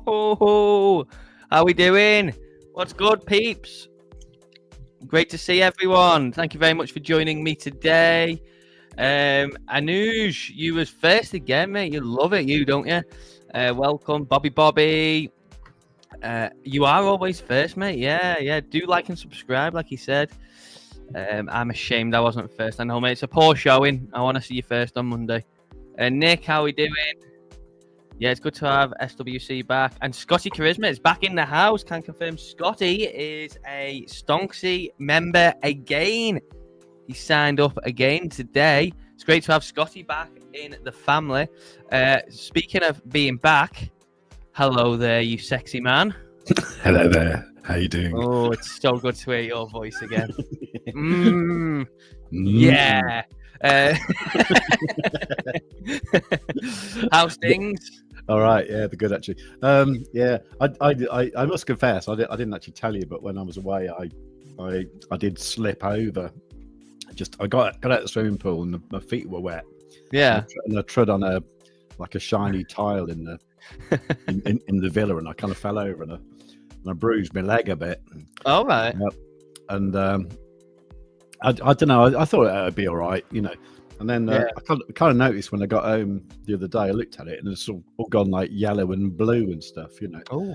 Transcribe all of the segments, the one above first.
Oh, how we doing? What's good, peeps? Great to see everyone. Thank you very much for joining me today. Anuj, you was first again, mate. You love it, you don't you? Welcome, Bobby. You are always first, mate. Yeah. Do like and subscribe, like he said. I'm ashamed I wasn't first. I know, mate. It's a poor showing. I want to see you first on Monday. Nick, how we doing? Yeah, it's good to have SWC back. And Scotty Charisma is back in the house. Can confirm Scotty is a Stonksy member again. He signed up again today. It's great to have Scotty back in the family. Speaking of being back, hello there, you sexy man. Hello there. How you doing? Oh, it's so good to hear your voice again. Yeah. How's things? All right, yeah, they're good actually. Yeah, I must confess, I didn't actually tell you, but when I was away, I did slip over. I got out of the swimming pool and my feet were wet. Yeah, and I trod on a shiny tile in the villa, and I kind of fell over and I bruised my leg a bit. All right. And I don't know. I thought it would be all right, you know. And then I kind of noticed when I got home the other day, I looked at it and it's all gone like yellow and blue and stuff, you know. Oh.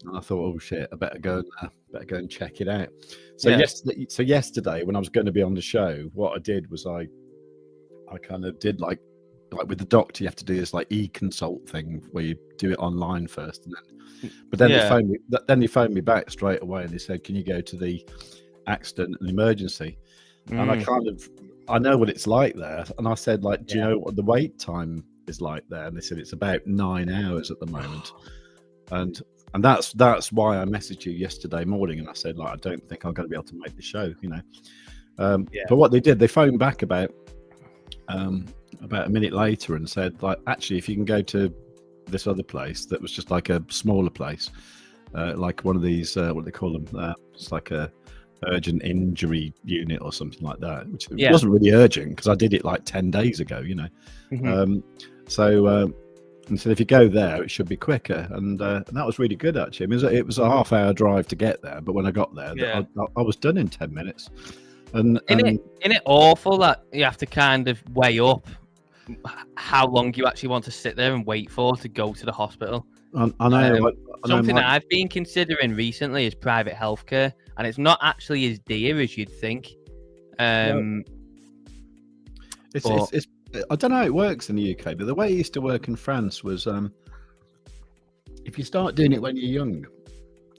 And I thought, oh shit, I better go and check it out. So yesterday, when I was going to be on the show, what I did was I kind of did like with the doctor, you have to do this like e-consult thing where you do it online first, and then they phoned me back straight away and they said, can you go to the accident and emergency? And I know what it's like there, and I said, like, do you know what the wait time is like there? And they said it's about 9 hours at the moment, and that's why I messaged you yesterday morning, and I said, like, I don't think I'm going to be able to make the show, you know. But what they did, they phoned back about a minute later and said, like, actually, if you can go to this other place that was just like a smaller place, like one of these, what do they call them? It's like a urgent injury unit or something like that, which wasn't really urgent because I did it like 10 days ago, you know. And so if you go there, it should be quicker, and that was really good actually. I mean, it was a half-hour drive to get there, but when I got there, I was done in 10 minutes. And isn't it awful that you have to kind of weigh up how long you actually want to sit there and wait for to go to the hospital? I know. Something that I've been considering recently is private healthcare, and it's not actually as dear as you'd think. It's I don't know how it works in the UK, but the way it used to work in France was, if you start doing it when you're young,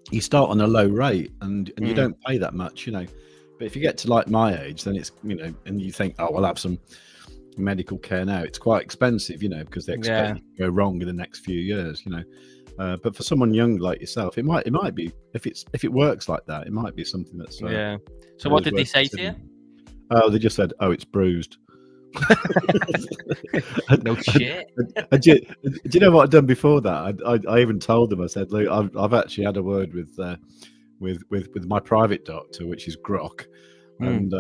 you start on a low rate and you don't pay that much, you know. But if you get to like my age, then it's, you know, and you think, oh, I'll have some medical care now, it's quite expensive, you know, because they expect it to go wrong in the next few years, you know. But for someone young like yourself, it might be, if it works like that, it might be something that's So what did they say to you? Oh, they just said, oh, it's bruised. No shit. Do you know what I'd done before that? I even told them, I said, look, I've actually had a word with my private doctor, which is Grok, and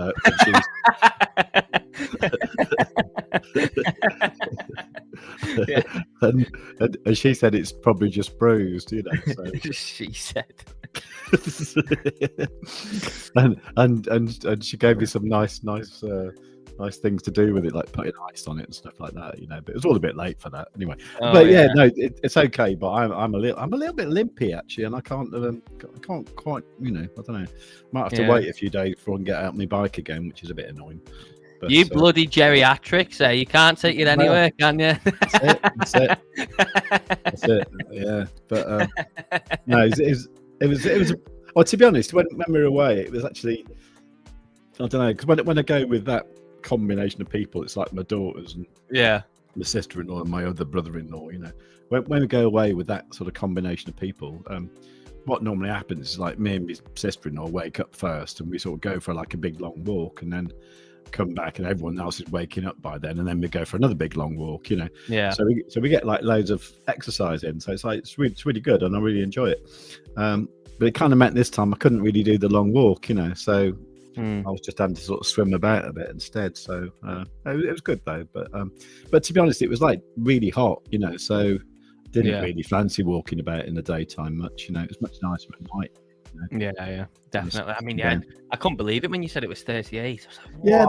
and she said it's probably just bruised, you know. So. She said. and she gave me some nice things to do with it, like putting ice on it and stuff like that, you know. But it was all a bit late for that anyway. It's okay. But I'm a little bit limpy actually, and I can't quite, you know. I don't know. Might have to wait a few days before I can get out on my bike again, which is a bit annoying. But, you bloody geriatric, so you can't take it anywhere, can you? That's it. Yeah, but no, it was. Well, to be honest, when we were away, it was actually, I don't know, because when I go with that combination of people, it's like my daughters and my sister-in-law and my other brother-in-law, you know. When we go away with that sort of combination of people, what normally happens is like me and my sister-in-law wake up first and we sort of go for like a big long walk and then come back and everyone else is waking up by then, and then we go for another big long walk, you know. So we get like loads of exercise in, so it's really good and I really enjoy it. But it kind of meant this time I couldn't really do the long walk, you know, so I was just having to sort of swim about a bit instead. So it was good though. But to be honest, it was like really hot, you know, so didn't really fancy walking about in the daytime much, you know. It was much nicer at night. You know? Yeah, definitely. I mean, I couldn't believe it when you said it was 38. I was like, yeah,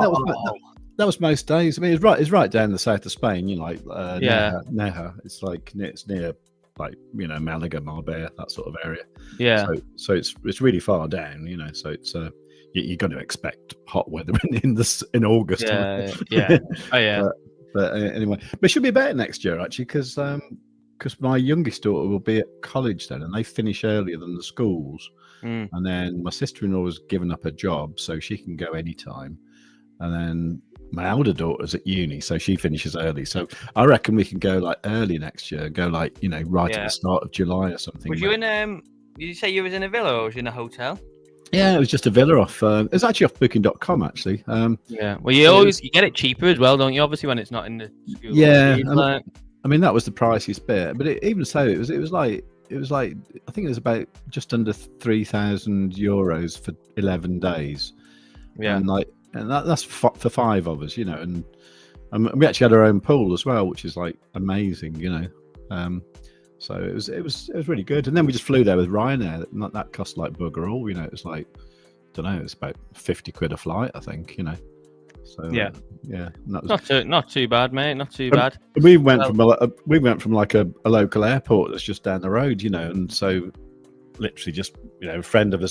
that was most days. I mean, it's right down the south of Spain, you know, like Neja. It's like it's near, like, you know, Malaga, Marbella, that sort of area. Yeah. So it's really far down, you know. So it's you're going to expect hot weather in August. Yeah. Oh yeah. But anyway, but it should be better next year actually, because my youngest daughter will be at college then, and they finish earlier than the schools. And then my sister-in-law has given up her job, so she can go anytime. And then my elder daughter's at uni, so she finishes early. So I reckon we can go like early next year, go like, you know, right at the start of July or something. Was you in did you say you was in a villa or was you in a hotel? Yeah, it was just a villa off. It was actually off booking.com actually. Yeah. Well, you get it cheaper as well, don't you? Obviously, when it's not in the school. Yeah. I mean, that was the priciest bit, but even so, it was like I think it was about just under €3,000 for 11 days. Yeah, and that's for 5 of us, you know, and we actually had our own pool as well, which is like amazing, you know. So it was really good, and then we just flew there with Ryanair. That cost like bugger all, you know. It was like don't know, it's about 50 quid a flight, I think, you know. So Yeah. Yeah, and that was, Not too bad, mate. Not too bad. we went from like a local airport that's just down the road, you know, and so literally just, you know, a friend of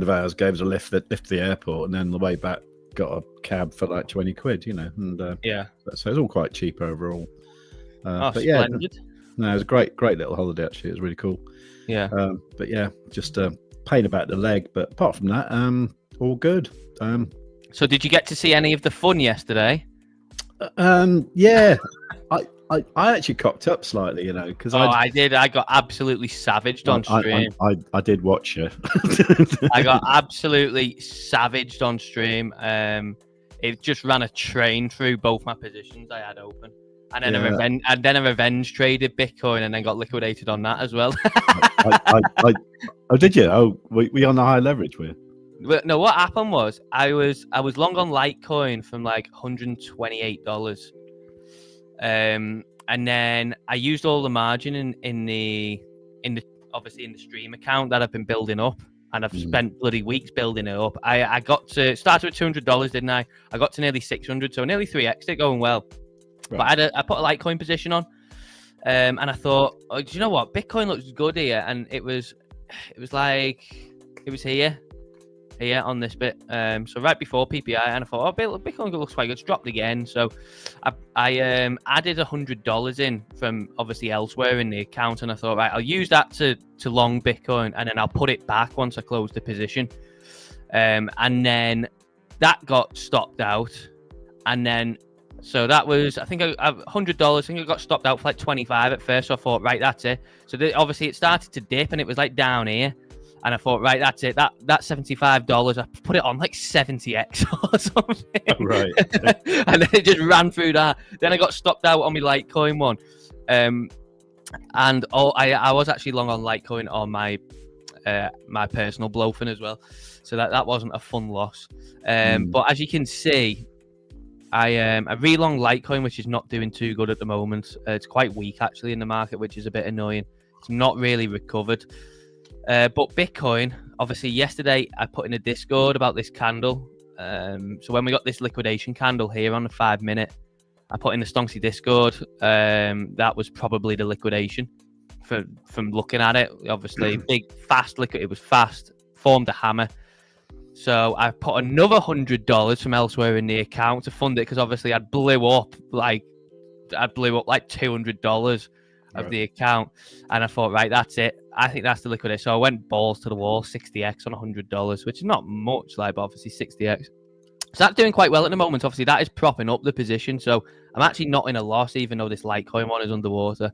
ours gave us a lift to the airport, and then on the way back got a cab for like 20 quid, you know, and so it's all quite cheap overall. But splendid. yeah, no, it was a great little holiday actually. It was really cool. Yeah. But yeah, just pain about the leg, but apart from that, all good. So did you get to see any of the fun yesterday? Yeah, I actually cocked up slightly, you know, because I did. I got absolutely savaged on stream. I did watch you. I got absolutely savaged on stream. It just ran a train through both my positions I had open, and then a revenge traded Bitcoin, and then got liquidated on that as well. Oh, did you? Oh, we on the high leverage with? No, what happened was I was long on Litecoin from like $128. And then I used all the margin in the obviously in the stream account that I've been building up, and I've spent bloody weeks building it up. I got to started with $200, didn't I? I got to nearly 600, so nearly 3x it going well. Right. But I put a Litecoin position on, and I thought, oh, do you know what? Bitcoin looks good here, and it was here on this bit, so right before PPI, and I thought, oh, Bitcoin looks quite good. It's dropped again, so I added $100 in from obviously elsewhere in the account, and I thought, right, I'll use that to long Bitcoin, and then I'll put it back once I close the position, and then that got stopped out, and then so that was, I think, $100. I think it got stopped out for like 25 at first, so I thought, right, that's it. So obviously it started to dip, and it was like down here. And I thought, right, that's it. That $75, I put it on like 70x or something. Oh, right. And then it just ran through that. Then I got stopped out on my Litecoin one. And I was actually long on Litecoin on my my personal BLOFIN as well. So that wasn't a fun loss. But as you can see, I re-long Litecoin, which is not doing too good at the moment. It's quite weak actually in the market, which is a bit annoying. It's not really recovered. But Bitcoin, obviously yesterday I put in a Discord about this candle. So when we got this liquidation candle here on the 5 minute, I put in the Stonksy Discord. That was probably the liquidation from looking at it. Obviously, big, fast liquid. It was fast, formed a hammer. So I put another $100 from elsewhere in the account to fund it, because obviously I blew up like $200 of the account, and I thought, right, that's it. I think that's the liquidation. So I went balls to the wall, 60x on $100, which is not much, like, but obviously 60x. So that's doing quite well at the moment. Obviously, that is propping up the position. So I'm actually not in a loss, even though this Litecoin one is underwater.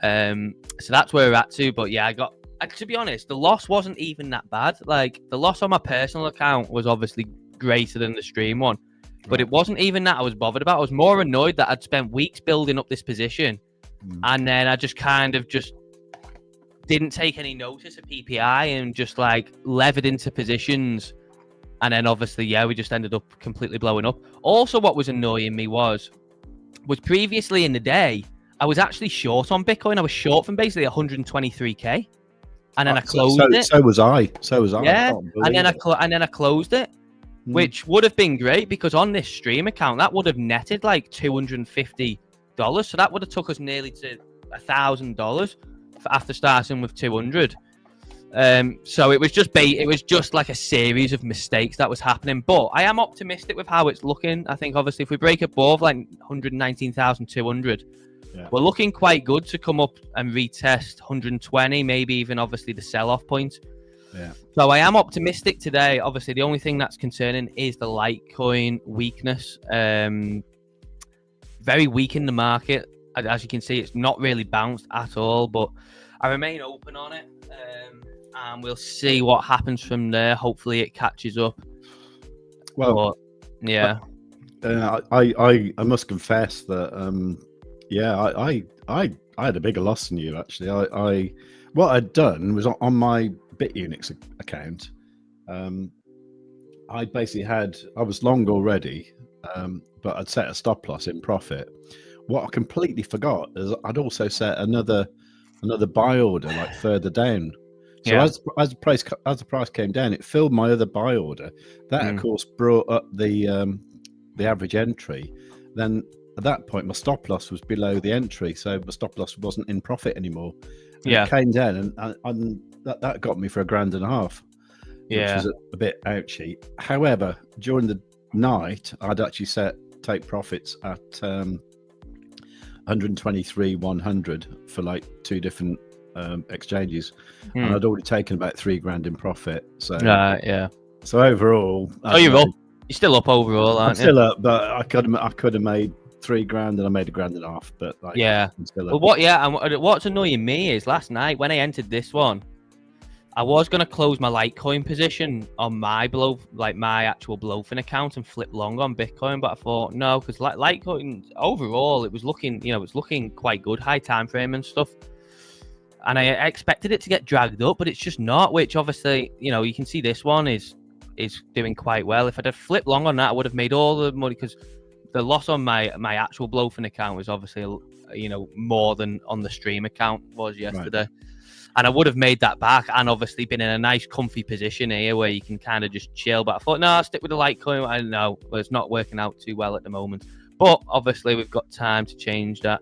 So that's where we're at to. But yeah, to be honest, the loss wasn't even that bad. Like, the loss on my personal account was obviously greater than the stream one, but it wasn't even that I was bothered about. I was more annoyed that I'd spent weeks building up this position, and then I just didn't take any notice of PPI and just like levered into positions. And then obviously, yeah, we just ended up completely blowing up. Also, what was annoying me was previously in the day, I was actually short on Bitcoin. I was short from basically 123k. And then I closed it. So was I. Yeah. And then I closed it, which would have been great, because on this stream account, that would have netted like $250. So that would have took us nearly to $1,000 after starting with 200. So it was just like a series of mistakes that was happening. But I am optimistic with how it's looking. I think obviously if we break above like 119,200, we're looking quite good to come up and retest 120, maybe even obviously the sell-off point. Yeah. So I am optimistic today. Obviously, the only thing that's concerning is the Litecoin weakness. Very weak in the market. As you can see, it's not really bounced at all, but I remain open on it. And we'll see what happens from there. Hopefully it catches up. Well, but, yeah. I must confess that I had a bigger loss than you actually. What I'd done was on my BitUnix account. I was long already, but I'd set a stop loss in profit. What I completely forgot is I'd also set another buy order like further down. So as the price came down, it filled my other buy order. That of course brought up the average entry. Then at that point, my stop loss was below the entry, so my stop loss wasn't in profit anymore. And it came down, and that got me for $1,500, which was a bit ouchy. However, during the night, I'd actually take profits at 123,100 for like 2 different exchanges, and I'd already taken about $3,000 in profit. So so overall, you're up. You're still up overall, aren't you? I'm still up, but I could have made $3,000, and I made $1,500. But like, I'm still up. Well, and what's annoying me is last night when I entered this one, I was gonna close my Litecoin position on my my actual BLOFIN account and flip long on Bitcoin, but I thought no, because Litecoin overall it was looking, it's looking quite good, high time frame and stuff. And I expected it to get dragged up, but it's just not. Which obviously, you can see this one is doing quite well. If I'd have flipped long on that, I would have made all the money, because the loss on my actual BLOFIN account was obviously more than on the stream account was yesterday. Right. And I would have made that back, and obviously been in a nice comfy position here where you can kind of just chill. But I thought, no, I'll stick with the Litecoin. I don't know, but it's not working out too well at the moment. But obviously we've got time to change that.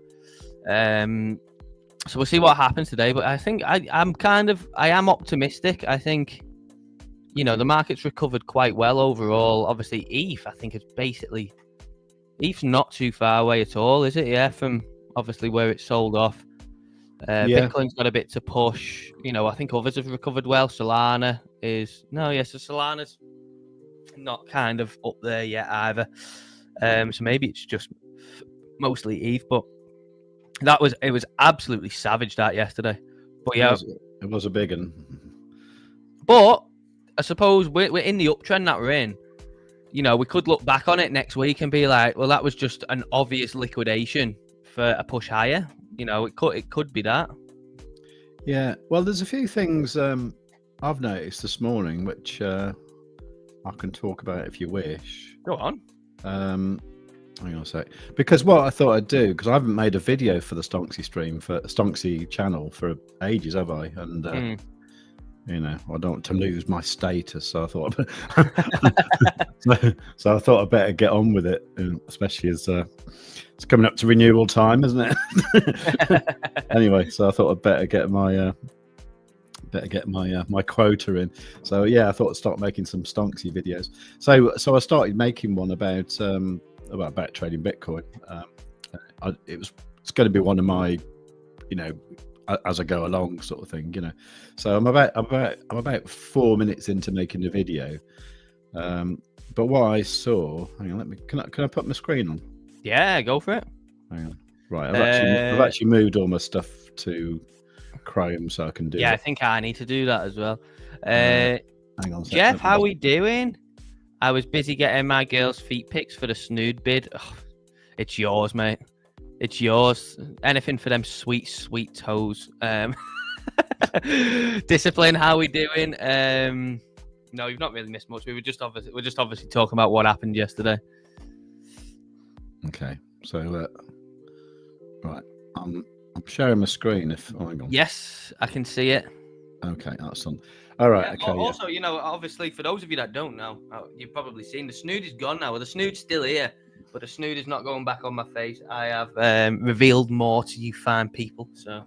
So we'll see what happens today. But I think I am optimistic. I think, the market's recovered quite well overall. Obviously, ETH, I think, is basically... ETH's not too far away at all, is it? Yeah, from obviously where it sold off. Bitcoin's got a bit to push. I think others have recovered well. Solana is... so Solana's not kind of up there yet either. So maybe it's just mostly ETH, but it was absolutely savage that yesterday. But yeah, it was a big one. But I suppose we're in the uptrend that we're in. We could look back on it next week and be like, well, that was just an obvious liquidation for a push higher. It could be that. Yeah. Well, there's a few things I've noticed this morning, which I can talk about if you wish. Go on. Hang on a sec. Because what I thought I'd do, because I haven't made a video for the Stonksy stream, for Stonksy channel for ages, have I? And I don't want to lose my status, so I thought so I thought I'd better get on with it, especially as it's coming up to renewal time, isn't it? Anyway, so I thought I'd better get my my quota in. So yeah, I thought I'd start making some Stonksy videos. So I started making one about trading Bitcoin. It's going to be one of my, as I go along sort of thing, So I'm about 4 minutes into making the video. But what I saw, hang on, can I put my screen on? Yeah, go for it. Hang on. Right, I've actually moved all my stuff to Chrome so I can do it. I think I need to do that as well. Hang on a second. Jeff, how we doing? I was busy getting my girl's feet pics for the snood bid. Oh, it's yours, mate. It's yours. Anything for them sweet, sweet toes. Discipline, how we doing? No, you've not really missed much. We're just obviously talking about what happened yesterday. Okay, so right, I'm sharing my screen. Hang on. Yes, I can see it. Okay, that's on. All right. Yeah, okay. Also, obviously, for those of you that don't know, you've probably seen the snood is gone now. Well, the snood's still here, but the snood is not going back on my face. I have revealed more to you fine people. So,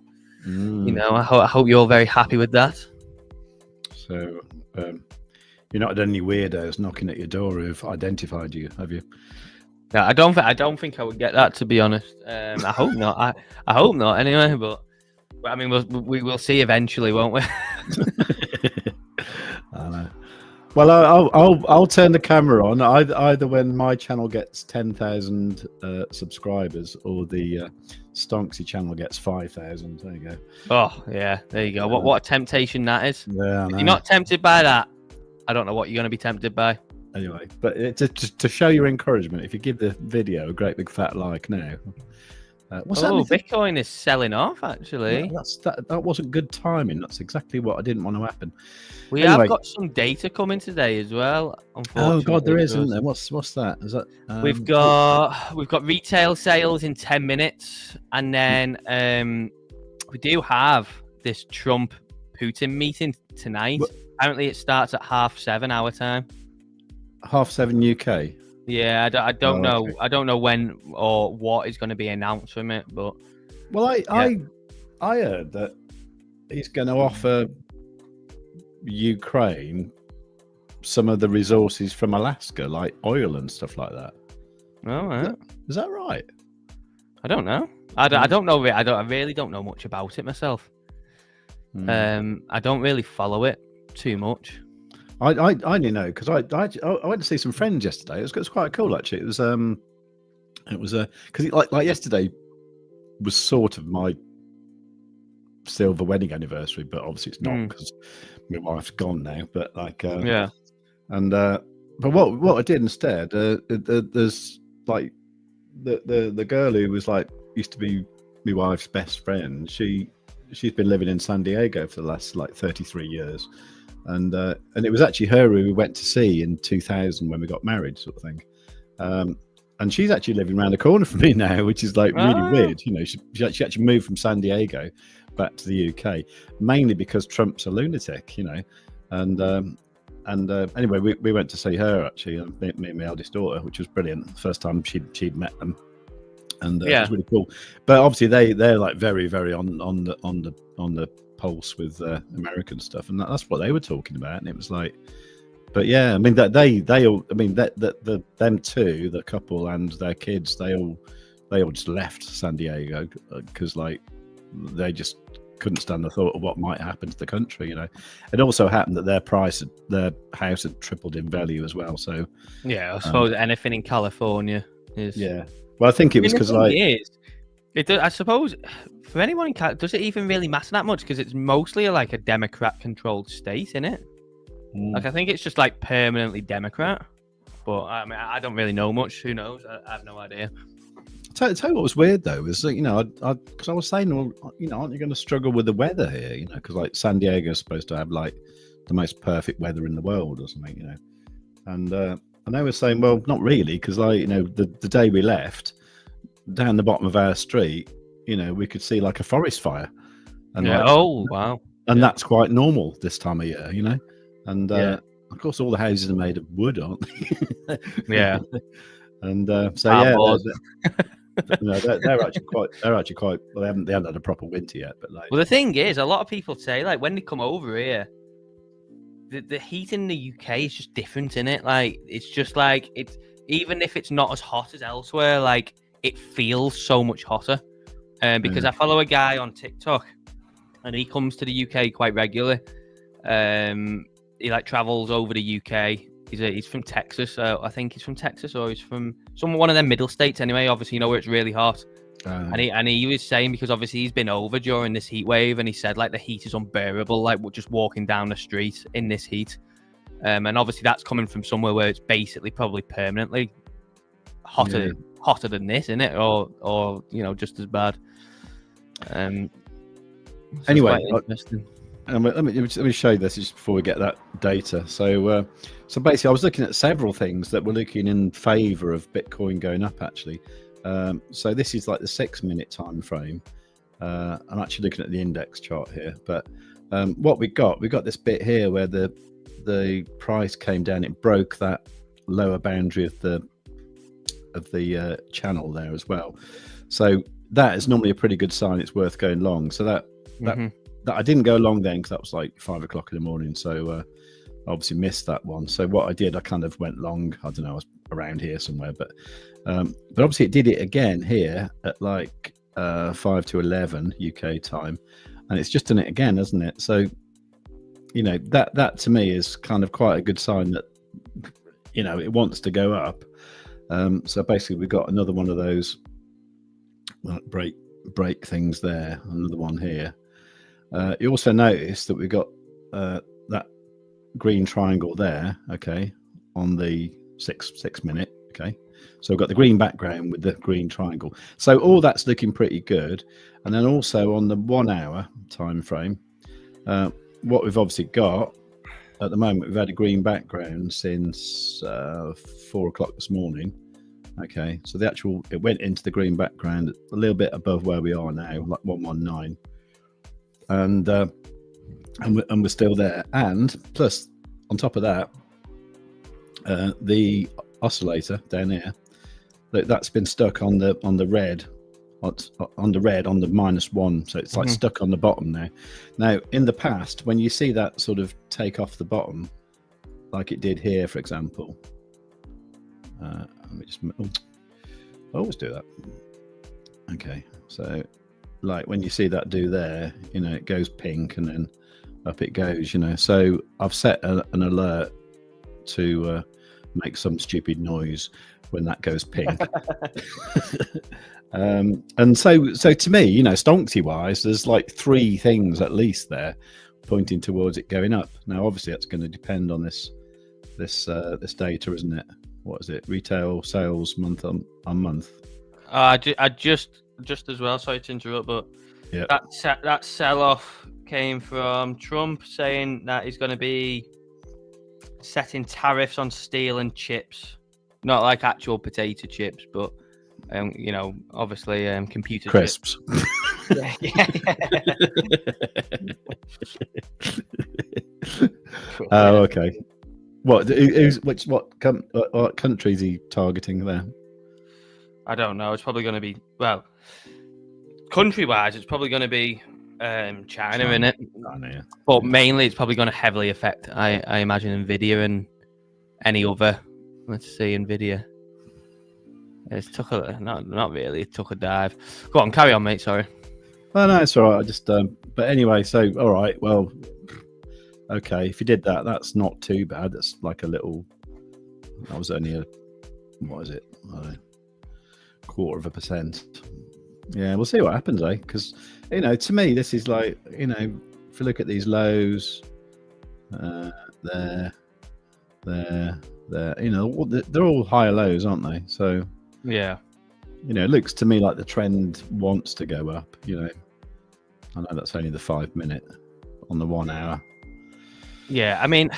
I hope you're very happy with that. So, you're not had any weirdos knocking at your door who've identified you, have you? Yeah, I don't think I would get that, to be honest. I hope not. I hope not. Anyway, but I mean, we will see eventually, won't we? I know. Well, I'll turn the camera on either when my channel gets 10,000 subscribers or the Stonksy channel gets 5,000. There you go. Oh yeah, there you go. What a temptation that is. Yeah, if you're not tempted by that, I don't know what you're going to be tempted by. Anyway, but to show your encouragement, if you give the video a great big fat like now. Bitcoin is selling off, actually. Yeah, that wasn't good timing. That's exactly what I didn't want to happen. We have got some data coming today as well. Oh God, there is, isn't there? What's that? Is that we've got retail sales in 10 minutes, and then we do have this Trump Putin meeting tonight. What? Apparently, it starts at 7:30 our time. 7:30 UK. Yeah, I don't know. Okay. I don't know when or what is going to be announced from it, but Well, I heard that he's going to offer Ukraine some of the resources from Alaska, like oil and stuff like that. all right. Is that right? I don't know. I don't know. I really don't know much about it myself. I don't really follow it too much. I didn't know because I went to see some friends yesterday. It was quite cool actually. It was because like yesterday was sort of my silver wedding anniversary, but obviously it's not because my wife's gone now. But like Yeah. and but what I did instead, there's like the girl who was like used to be my wife's best friend. She's been living in San Diego for the last like 33 years. And it was actually her who we went to see in 2000 when we got married, sort of thing. And she's actually living around the corner from me now, which is like really weird. You know, she actually moved from San Diego back to the UK, mainly because Trump's a lunatic, you know. And anyway, we went to see her actually, me and my eldest daughter, which was brilliant. The first time she'd met them, and it was really cool. But obviously they're like very very on the pulse with American stuff, and that's what they were talking about. And it was like, but yeah, I mean that they all, I mean that them two, the couple and their kids, they all just left San Diego because like they just couldn't stand the thought of what might happen to the country, you know. It also happened that their house had tripled in value as well. So yeah, I suppose anything in California is. Yeah, well, I think it was because like I suppose for anyone in Canada, does it even really matter that much? Because it's mostly like a Democrat-controlled state, isn't it? Like I think it's just like permanently Democrat. But I mean, I don't really know much. Who knows? I have no idea. Tell you what was weird though is that, you know, because I was saying, well, you know, aren't you going to struggle with the weather here? You know, because like San Diego is supposed to have like the most perfect weather in the world or something, you know. And they were saying, well, not really, because like, you know, the day we left, down the bottom of our street, you know, we could see like a forest fire. And yeah. like, Oh wow. And that's quite normal this time of year, you know. And yeah. Of course, all the houses are made of wood, aren't they? Yeah. And so they're actually quite. Well, they haven't had a proper winter yet, but like. Well, the thing is, a lot of people say like when they come over here, the heat in the UK is just different, innit? Like it's just like it's even if it's not as hot as elsewhere, like it feels so much hotter. Because I follow a guy on TikTok, and he comes to the UK quite regularly. He like travels over the UK. He's from Texas. I think he's from Texas, or he's from one of them middle states. Anyway, obviously, you know where it's really hot. And he was saying, because obviously he's been over during this heat wave, and he said like the heat is unbearable, like we're just walking down the street in this heat. And obviously that's coming from somewhere where it's basically probably permanently hotter than this, isn't it? Or you know, just as bad. Anyway, let me show you this just before we get that data. So basically, I was looking at several things that were looking in favour of Bitcoin going up. Actually, so this is like the 6-minute time frame. I'm actually looking at the index chart here, but what we got this bit here where the price came down. It broke that lower boundary of the channel there as well. So that is normally a pretty good sign. It's worth going long. So that I didn't go long then because that was like 5 o'clock in the morning. So I obviously missed that one. So what I did, I kind of went long. I don't know, I was around here somewhere, but obviously it did it again here at like 5 to 11 UK time, and it's just done it again, hasn't it? So you know, that to me is kind of quite a good sign that, you know, it wants to go up. So basically we've got another one of those break things there, another one here. You also notice that we've got that green triangle there, okay, on the 6 minute, okay. So we've got the green background with the green triangle. So all that's looking pretty good. And then also on the 1 hour time frame, what we've obviously got at the moment, we've had a green background since 4 o'clock this morning. Okay, so it went into the green background a little bit above where we are now, like 119. And and we're still there. And plus, on top of that, the oscillator down here, that's been stuck on the red, on the -1, so it's like stuck on the bottom now. Now, in the past, when you see that sort of take off the bottom, like it did here, for example, let me just, I always do that. Okay, so like when you see that do there, you know, it goes pink and then up it goes, you know. So I've set an alert to make some stupid noise when that goes pink. And so to me, you know, Stonksy wise, there's like 3 things at least there pointing towards it going up. Now, obviously, that's going to depend on this data, isn't it? What is it? Retail sales month on month. I just as well. Sorry to interrupt, but yeah, that sell-off came from Trump saying that he's going to be setting tariffs on steel and chips, not like actual potato chips, but you know, obviously computer crisps. Chips. yeah. Oh, okay. What country is he targeting there? I don't know. It's probably going to be, well, country-wise, it's probably going to be China, innit? China, yeah. But mainly, it's probably going to heavily affect, I imagine, Nvidia and any other. Let's see, Nvidia. It's took a not really. It took a dive. Go on, carry on, mate. Sorry. Oh no, it's all right. I just but anyway. So all right. Well, okay. If you did that, that's not too bad. That's like a little. That was only what is it? I don't know, 0.25%. Yeah, we'll see what happens, eh? Because you know, to me, this is like, you know, if you look at these lows, there, you know, they're all higher lows, aren't they? So. Yeah, you know, it looks to me like the trend wants to go up. You know, I know that's only the 5 minute on the 1 hour. Yeah, I mean,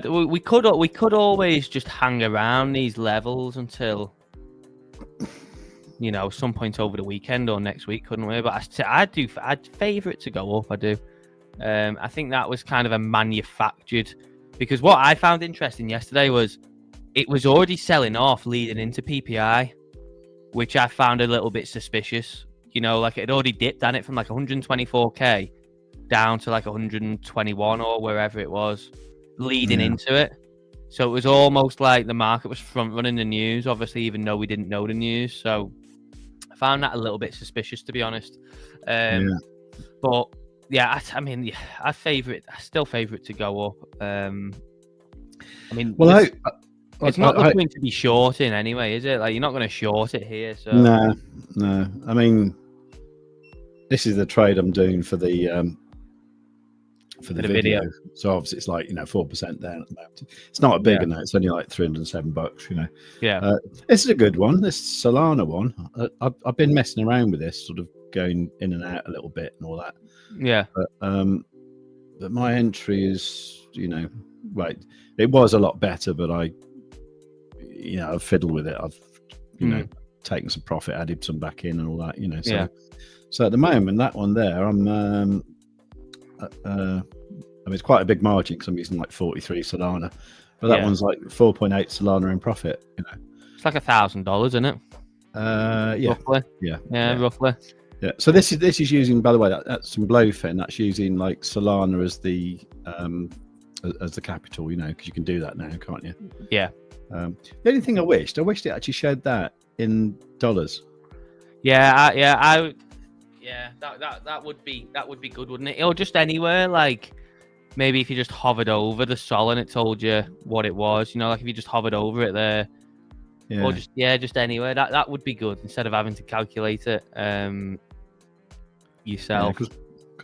we could always just hang around these levels until, you know, some point over the weekend or next week, couldn't we? But I'd favour it to go up. I do. I think that was kind of a manufactured, because what I found interesting yesterday was, it was already selling off leading into PPI, which I found a little bit suspicious. You know, like it had already dipped on it from like 124k down to like 121 or wherever it was leading into it. So it was almost like the market was front running the news, obviously, even though we didn't know the news. So I found that a little bit suspicious, to be honest. But yeah, I mean, yeah, I still favour it to go up. I mean, well, it's not the point to be shorting anyway, is it? Like, you're not going to short it here. So no. I mean, this is the trade I'm doing for the video. So obviously it's like, you know, 4% down at the moment. It's not a big one. It's only like $307. You know. Yeah. This is a good one. This Solana one. I've been messing around with this, sort of going in and out a little bit and all that. Yeah. But my entry is, you know, right. It was a lot better, but I've fiddled with it. I've, you know, taken some profit, added some back in and all that, you know. So, so at the moment, that one there, I'm, I mean, it's quite a big margin because I'm using like 43 Solana, but that one's like 4.8 Solana in profit, you know. It's like $1,000, isn't it? Yeah. Roughly. Yeah, roughly. Yeah. So this is using, by the way, that's some BLOFIN. That's using like Solana as the capital, you know, because you can do that now, can't you? Yeah. The only thing I wished it actually showed that in dollars. That would be good, wouldn't it? Or just anywhere, like maybe if you just hovered over the Sol and it told you what it was, you know, like if you just hovered over it there, or just anywhere, that would be good instead of having to calculate it yourself. Because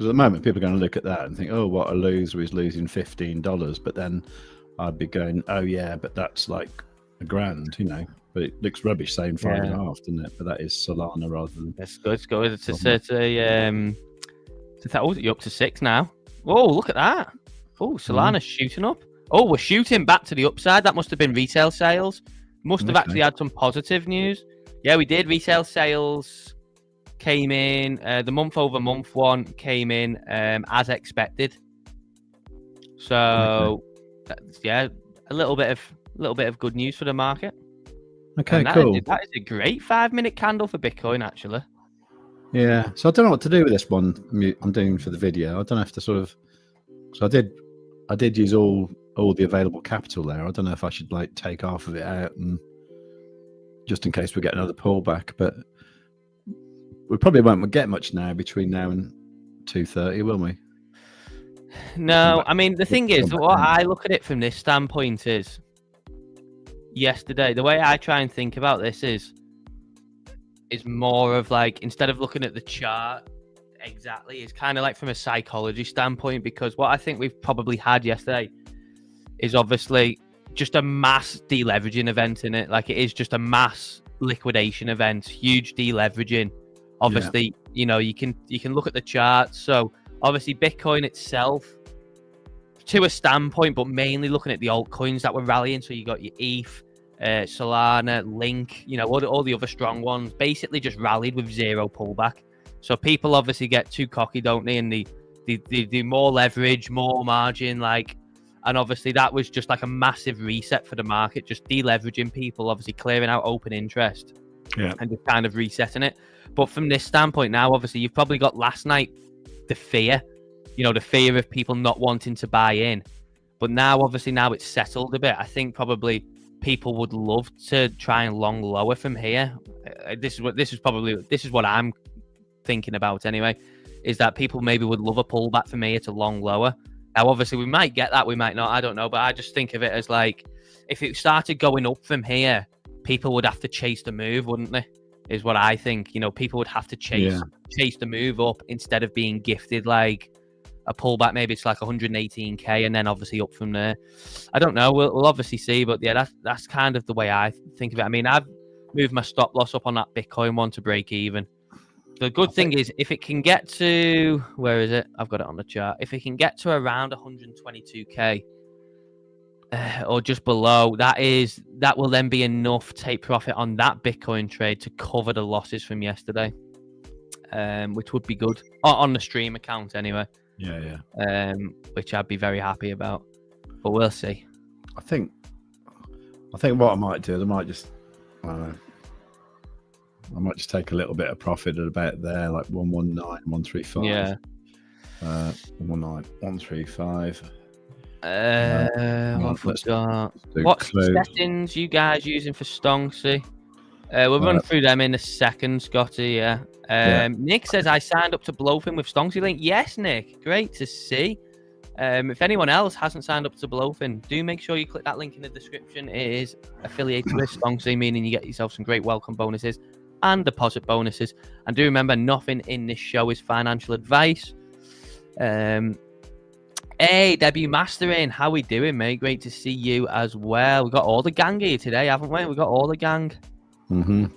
at the moment people are going to look at that and think, oh, what a loser, is losing $15, but then I'd be going, oh yeah, but that's like $1,000, you know. But it looks rubbish saying 5.5, doesn't it? But that is Solana rather than. It's good. You're up to 6 now. Oh, look at that! Oh, Solana's shooting up. Oh, we're shooting back to the upside. That must have been retail sales. Must have actually had some positive news. Yeah, we did. Retail sales came in. The month-over-month one came in as expected. So, yeah, a little bit of good news for the market. Okay, cool. That is a great 5-minute candle for Bitcoin, actually. Yeah. So I don't know what to do with this one I'm doing for the video. I don't know if to sort of. So I did use all the available capital there. I don't know if I should like take half of it out and just in case we get another pullback, but we probably won't get much now between now and 2:30, will we? No, I mean the thing is, what I look at it from this standpoint is, yesterday, the way I try and think about this is more of like, instead of looking at the chart exactly, it's kind of like from a psychology standpoint, because what I think we've probably had yesterday is obviously just a mass deleveraging event in it. Like, it is just a mass liquidation event, huge deleveraging. Obviously, you know, you can look at the charts. So obviously Bitcoin itself, to a standpoint, but mainly looking at the altcoins that were rallying. So you got your ETH, Solana, Link, you know, all the other strong ones, basically just rallied with zero pullback. So people obviously get too cocky, don't they? And they do more leverage, more margin, like, and obviously that was just like a massive reset for the market, just deleveraging people, obviously clearing out open interest, and just kind of resetting it. But from this standpoint now, obviously you've probably got last night the fear, you know, the fear of people not wanting to buy in. But now, obviously, now it's settled a bit. I think probably people would love to try and long lower from here. This is what I'm thinking about anyway, is that people maybe would love a pullback from here to long lower. Now, obviously, we might get that, we might not, I don't know. But I just think of it as like, if it started going up from here, people would have to chase the move, wouldn't they? Is what I think. You know, people would have to chase the move up instead of being gifted like a pullback. Maybe it's like 118k and then obviously up from there. I don't know. We'll obviously see. But yeah, that's kind of the way I think of it. I mean, I've moved my stop loss up on that Bitcoin one to break even. The good thing is, if it can get to, where is it? I've got it on the chart. If it can get to around 122k or just below, that will then be enough take profit on that Bitcoin trade to cover the losses from yesterday, which would be good on the stream account anyway. Which I'd be very happy about, but we'll see. I think what I might do is I might just take a little bit of profit at about there, like 119, 135. Yeah. 119, 135. What settings you guys using for Stonksy? We'll run through them in a second, Scotty. Nick says, I signed up to BLOFIN with Stonksy link. Yes, Nick, great to see. If anyone else hasn't signed up to BLOFIN, do make sure you click that link in the description. It is affiliated with Stonksy, meaning you get yourself some great welcome bonuses and deposit bonuses. And do remember, nothing in this show is financial advice. Hey, Debut Mastering, how we doing, mate? Great to see you as well. We got all the gang here today, haven't we? We got all the gang. But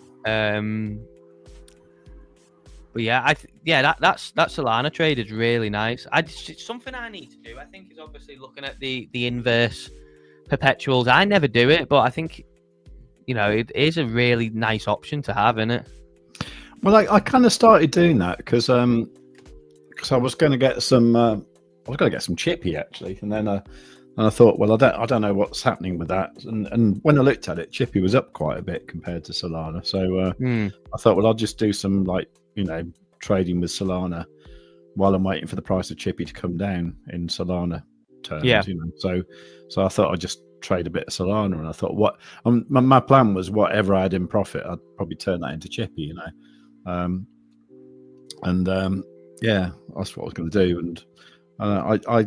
yeah, that Solana trade is really nice. It's something I need to do. I think is obviously looking at the inverse perpetuals. I never do it, but I think, you know, it is a really nice option to have, isn't it? Well, I kind of started doing that because I was going to get some. I was going to get some Chippy actually, and then I thought, well, I don't know what's happening with that. And when I looked at it, Chippy was up quite a bit compared to Solana. So I thought, well, I'll just do some trading with Solana while I'm waiting for the price of Chippy to come down in Solana terms. Yeah. So I thought I'd just trade a bit of Solana, and I thought my plan was whatever I had in profit, I'd probably turn that into Chippy, yeah, that's what I was going to do. And I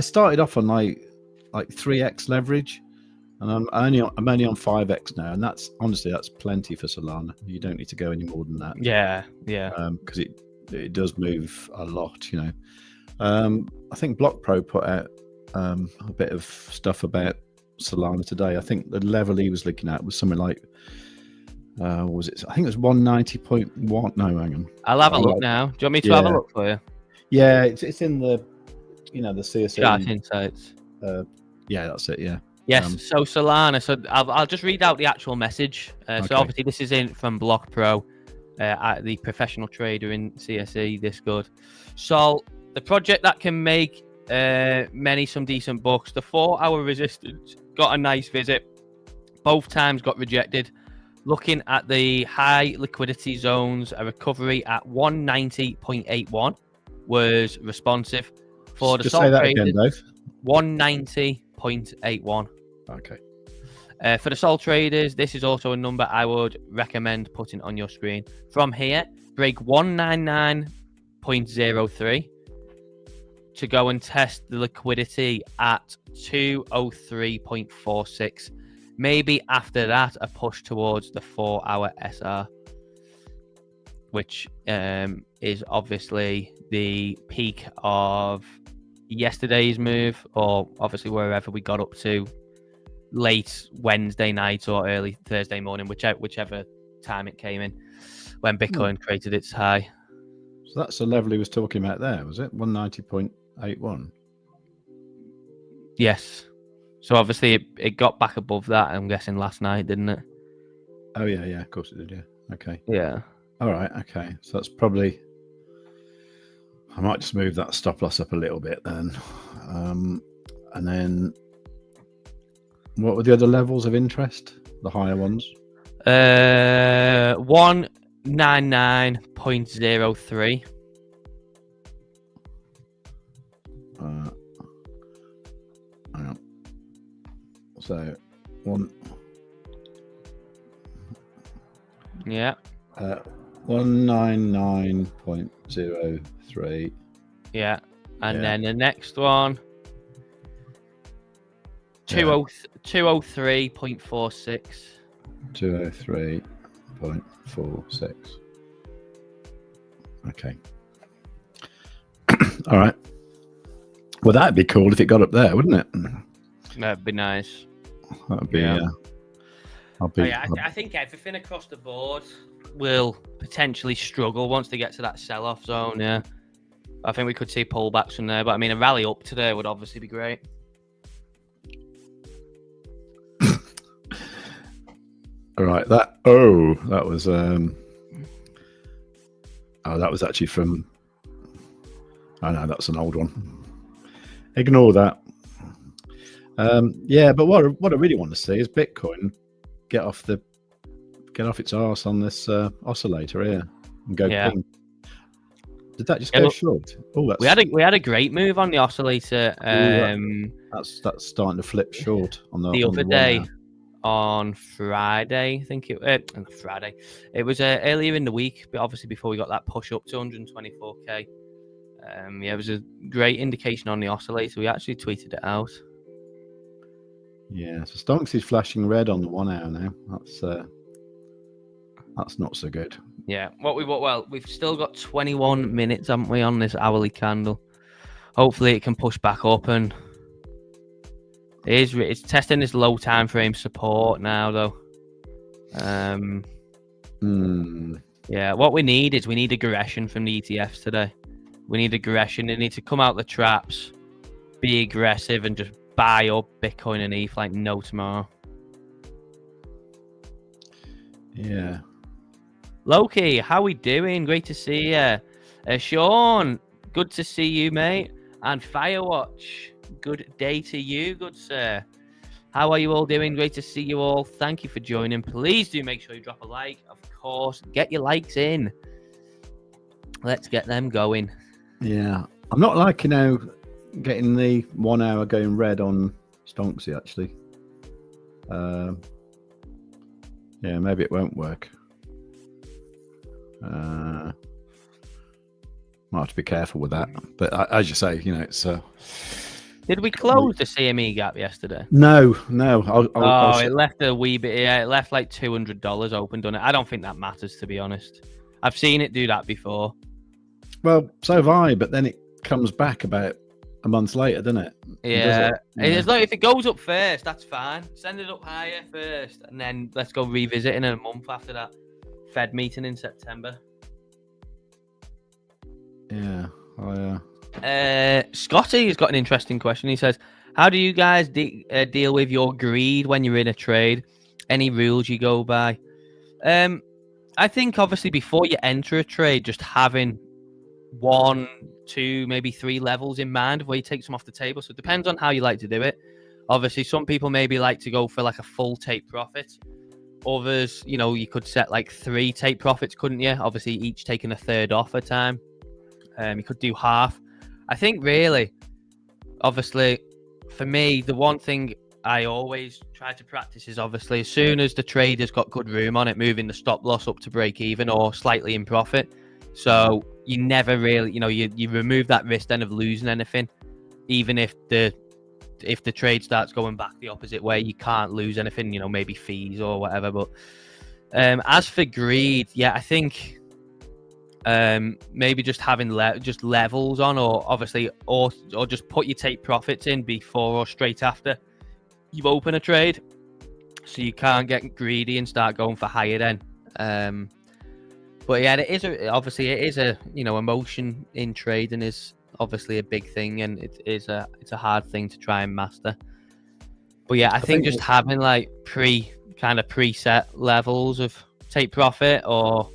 started off on like 3x leverage, and I'm only on 5x now, and that's plenty for Solana. You don't need to go any more than that. Yeah. Because it does move a lot, I think Block Pro put out a bit of stuff about Solana today. I think the level he was looking at was something like what was it? I think it was 190.1. No, hang on. I'll have a look now. Do you want me to have a look for you? Yeah, it's in the the CSA chart insights. Yeah, that's it. Yeah. Yes. So Solana. So I'll just read out the actual message. So obviously this is in from Block Pro. the professional trader in CSE this good. So the project that can make many some decent bucks. The 4-hour resistance got a nice visit. Both times got rejected. Looking at the high liquidity zones, a recovery at 190.81 was responsive. For the Just sole say that traders, again, Dave. 190.81. Okay. For the sole traders, this is also a number I would recommend putting on your screen. From here, break 199.03 to go and test the liquidity at 203.46. Maybe after that, a push towards the 4-hour SR, which is obviously the peak of yesterday's move, or obviously wherever we got up to late Wednesday night or early Thursday morning, whichever time it came in, when Bitcoin created its high. So that's the level he was talking about there, was it? 190.81. Yes. So obviously it got back above that, I'm guessing, last night, didn't it? Oh, yeah, of course it did, yeah. Okay. Yeah. All right, okay. So that's probably... I might just move that stop loss up a little bit then. And then... What were the other levels of interest? The higher ones? 199.03. Hang on. So, one... Yeah. 199.03. Yeah. And then the next one... 203.46. 203.46. Okay. All right. Well, that'd be cool if it got up there, wouldn't it? That'd be nice. That'd be. Yeah. I think everything across the board will potentially struggle once they get to that sell-off zone. Yeah. I think we could see pullbacks from there, but I mean, a rally up today would obviously be great. All right, that was that was actually from... Oh no, that's an old one. Ignore that. Yeah, but what I really want to see is Bitcoin get off its arse on this oscillator here and go ping. Did that just go short? Oh, we had a great move on the oscillator. That's starting to flip short on the other day. On Friday, I think it Friday. It was earlier in the week, but obviously before we got that push up to 124k. It was a great indication on the oscillator. We actually tweeted it out. Yeah, so Stonksy's flashing red on the 1 hour now. That's not so good. Yeah. We've still got 21 minutes, haven't we, on this hourly candle? Hopefully it can push back up, and it's testing this low time frame support now, though. Yeah, what we need aggression from the ETFs today. We need aggression. They need to come out the traps, be aggressive, and just buy up Bitcoin and ETH like no tomorrow. Yeah. Loki, how we doing? Great to see you. Sean, good to see you, mate. And Firewatch, good day to you, good sir. How are you all doing? Great to see you all. Thank you for joining. Please do make sure you drop a like. Of course, get your likes in. Let's get them going. Yeah. I'm not liking getting the 1 hour going red on Stonksy, actually. Yeah, maybe it won't work. Might have to be careful with that. But as you say, it's... Did we close the CME gap yesterday? No. It left a wee bit. Yeah, it left like $200 open, done it. I don't think that matters, to be honest. I've seen it do that before. Well, so have I, but then it comes back about a month later, doesn't it? Yeah. It's like if it goes up first, that's fine. Send it up higher first, and then let's go revisit in a month after that Fed meeting in September. Yeah. Scotty has got an interesting question. He says, how do you guys deal with your greed when you're in a trade? Any rules you go by? I think obviously before you enter a trade, just having 1, 2, maybe 3 levels in mind where you take some off the table. So it depends on how you like to do it. Obviously, some people maybe like to go for like a full take profit. Others, you could set like 3 take profits, couldn't you? Obviously, each taking a third off a time. You could do half. I think really, obviously, for me, the one thing I always try to practice is obviously as soon as the trader's got good room on it, moving the stop loss up to break even or slightly in profit. So you never really, you remove that risk then of losing anything. Even if the trade starts going back the opposite way, you can't lose anything, maybe fees or whatever. But as for greed, yeah, I think maybe just having just levels on, or obviously, or just put your take profits in before or straight after you open a trade, so you can't get greedy and start going for higher then. But yeah, it is a emotion in trading is obviously a big thing, and it's a hard thing to try and master. But yeah, I think just having like preset levels of take profit or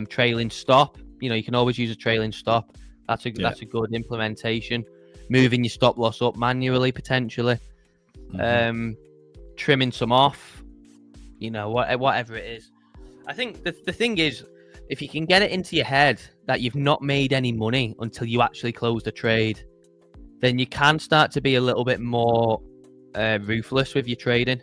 trailing stop. You can always use a trailing stop. That's a good implementation. Moving your stop loss up manually potentially. Trimming some off, whatever it is. I think the thing is, if you can get it into your head that you've not made any money until you actually close the trade, then you can start to be a little bit more ruthless with your trading,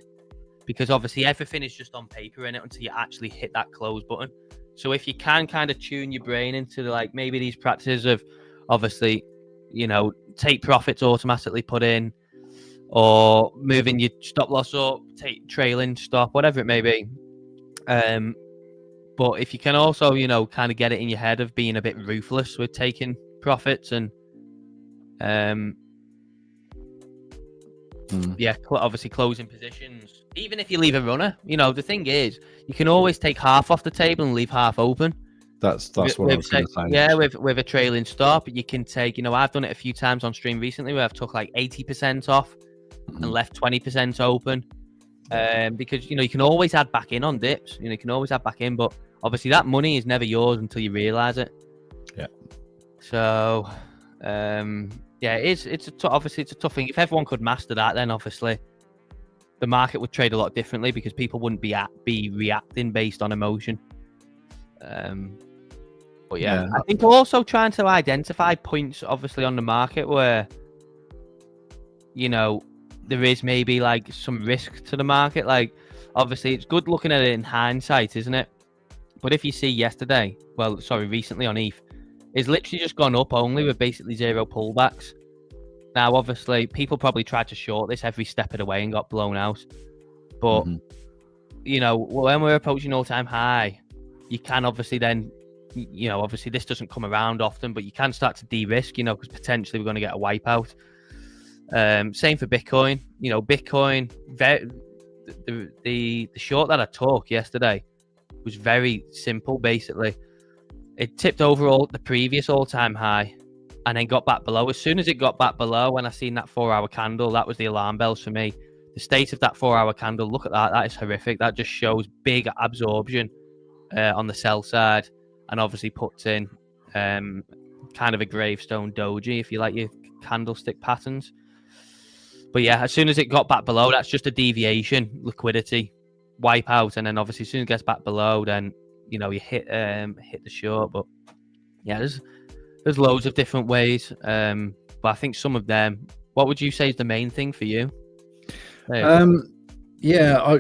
because obviously everything is just on paper in it until you actually hit that close button. So if you can kind of tune your brain into like maybe these practices of obviously, take profits automatically put in, or moving your stop loss up, take trailing stop, whatever it may be. But if you can also, kind of get it in your head of being a bit ruthless with taking profits and, obviously closing positions, even if you leave a runner, the thing is, you can always take half off the table and leave half open. That's what I was going to say. Yeah, with a trailing stop, you can take, I've done it a few times on stream recently where I've took like 80% off and left 20% open. Because, you can always add back in on dips, you can always add back in, but obviously that money is never yours until you realize it. Yeah. So, obviously it's a tough thing. If everyone could master that, then obviously the market would trade a lot differently because people wouldn't be reacting based on emotion. But yeah, I think also trying to identify points, obviously, on the market where, there is maybe like some risk to the market. Like, obviously, it's good looking at it in hindsight, isn't it? But if you see recently on ETH, it's literally just gone up only with basically 0 pullbacks. Now, obviously, people probably tried to short this every step of the way and got blown out. But, when we're approaching all-time high, you can obviously then, obviously this doesn't come around often, but you can start to de-risk, because potentially we're going to get a wipeout. Same for Bitcoin. Bitcoin, the short that I took yesterday was very simple, basically. It tipped over the previous all-time high and then got back below. As soon as it got back below, when I seen that 4-hour candle, that was the alarm bells for me. The state of that 4-hour candle, look at that. That is horrific. That just shows big absorption on the sell side, and obviously puts in kind of a gravestone doji, if you like your candlestick patterns. But yeah, as soon as it got back below, that's just a deviation, liquidity, wipe out, and then obviously as soon as it gets back below, then you hit the short. But yeah, there's loads of different ways. But I think some of them. What would you say is the main thing for you? Yeah, I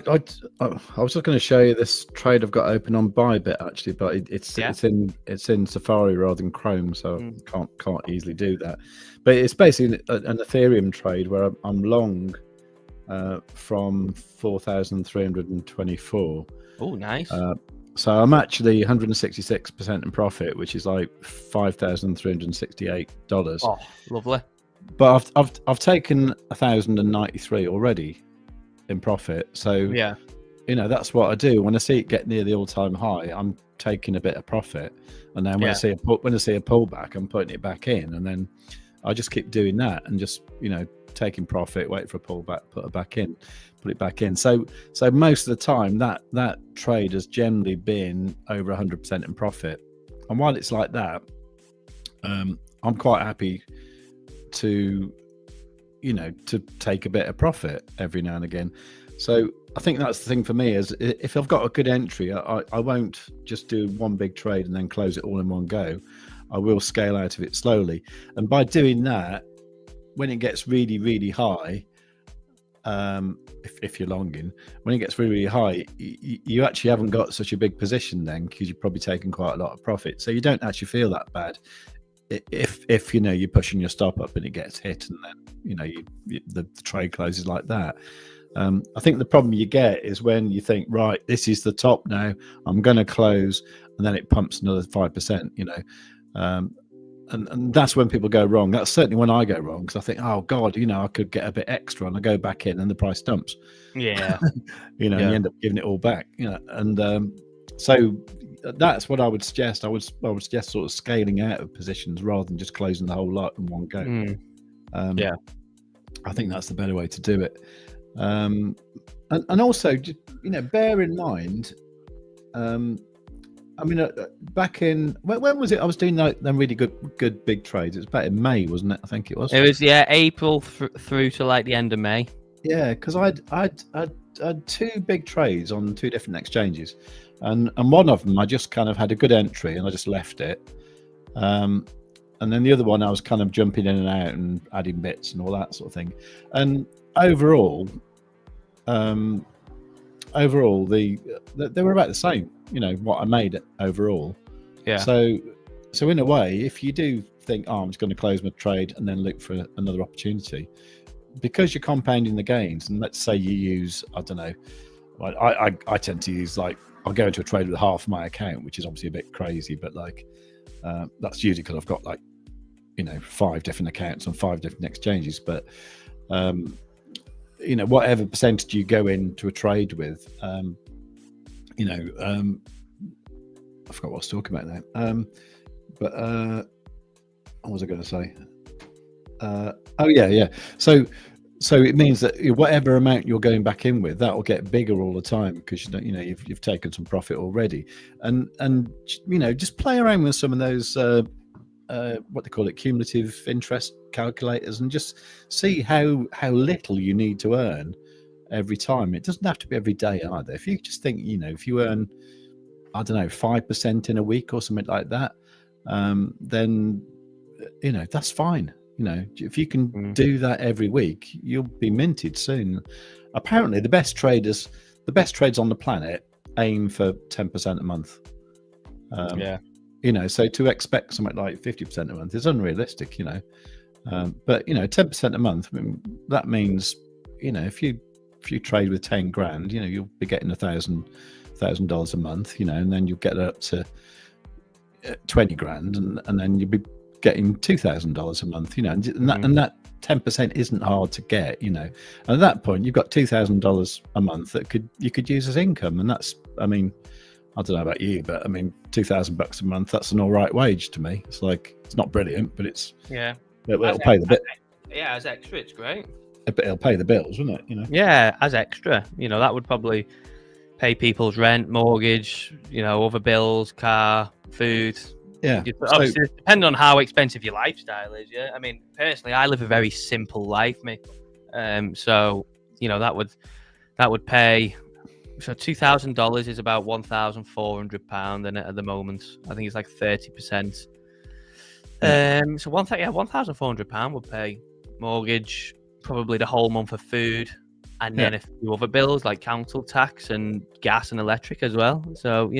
was just going to show you this trade I've got open on Bybit actually, but it's in Safari rather than Chrome, so can't easily do that. But it's basically an Ethereum trade where I'm long from 4,324. Oh, nice. So I'm actually 166% in profit, which is like $5,368. Oh, lovely. But I've taken 1,093 already in profit. So yeah, that's what I do. When I see it get near the all-time high, I'm taking a bit of profit, and then when I see a pullback, I'm putting it back in, and then I just keep doing that and just, taking profit, wait for a pullback, put it back in. So most of the time that trade has generally been over 100% in profit. And while it's like that, I'm quite happy to take a bit of profit every now and again. So I think that's the thing for me, is if I've got a good entry, I won't just do one big trade and then close it all in one go. I will scale out of it slowly. And by doing that, when it gets really, really high, if you're longing, when it gets really, really high, you actually haven't got such a big position then, because you've probably taken quite a lot of profit. So you don't actually feel that bad if you're pushing your stop up and it gets hit, and then the trade closes like that. I think the problem you get is when you think, right, this is the top now, I'm going to close, and then it pumps another 5%, and that's when people go wrong. That's certainly when I go wrong, because I think, oh God, I could get a bit extra, and I go back in and the price dumps. Yeah. And you end up giving it all back, and so that's what I would suggest. I would suggest sort of scaling out of positions rather than just closing the whole lot in one go. Yeah, I think that's the better way to do it. And also, bear in mind, back in when was it? I was doing them really good big trades. It was back in May, wasn't it? I think it was. It was April through to like the end of May. Yeah, because I'd two big trades on two different exchanges, and one of them I just kind of had a good entry and I just left it, and then the other one I was kind of jumping in and out and adding bits and all that sort of thing, and overall they were about the same, what I made overall. Yeah. So in a way, if you do think, oh, I'm just going to close my trade and then look for another opportunity, because you're compounding the gains, and let's say you use, I don't know, I tend to use, like, I'll go into a trade with half my account, which is obviously a bit crazy, but like that's usually because I've got 5 different accounts on 5 different exchanges. But whatever percentage you go into a trade with, I forgot what I was talking about now. But what was I going to say? Yeah. So it means that whatever amount you're going back in with, that will get bigger all the time, because you've taken some profit already, and just play around with some of those what they call it, cumulative interest calculators, and just see how little you need to earn every time. It doesn't have to be every day either. If you just think, if you earn, I don't know, 5% in a week or something like that, then that's fine. If you can do that every week, you'll be minted soon. Apparently, the best trades on the planet aim for 10% a month. So to expect something like 50% a month is unrealistic. But 10% a month, that means if you trade with 10 grand, you'll be getting $1,000 a month. And then you'll get it up to 20 grand, and then you'll be getting $2,000 a month, and that 10% isn't hard to get, and at that point you've got $2,000 a month that you could use as income, and that's, I don't know about you, but $2,000 a month, that's an all right wage to me. It's like, it's not brilliant, but it'll pay the bit. Yeah, as extra, it's great. But it'll pay the bills, wouldn't it? Yeah, as extra, that would probably pay people's rent, mortgage, other bills, car, food. Yeah, obviously, depending on how expensive your lifestyle is. Yeah, personally, I live a very simple life, mate. So that would pay. So $2,000 is about £1,400, and at the moment, I think it's like 30%. So £1,400 would pay mortgage, probably the whole month of food, and then a few other bills like council tax and gas and electric as well. So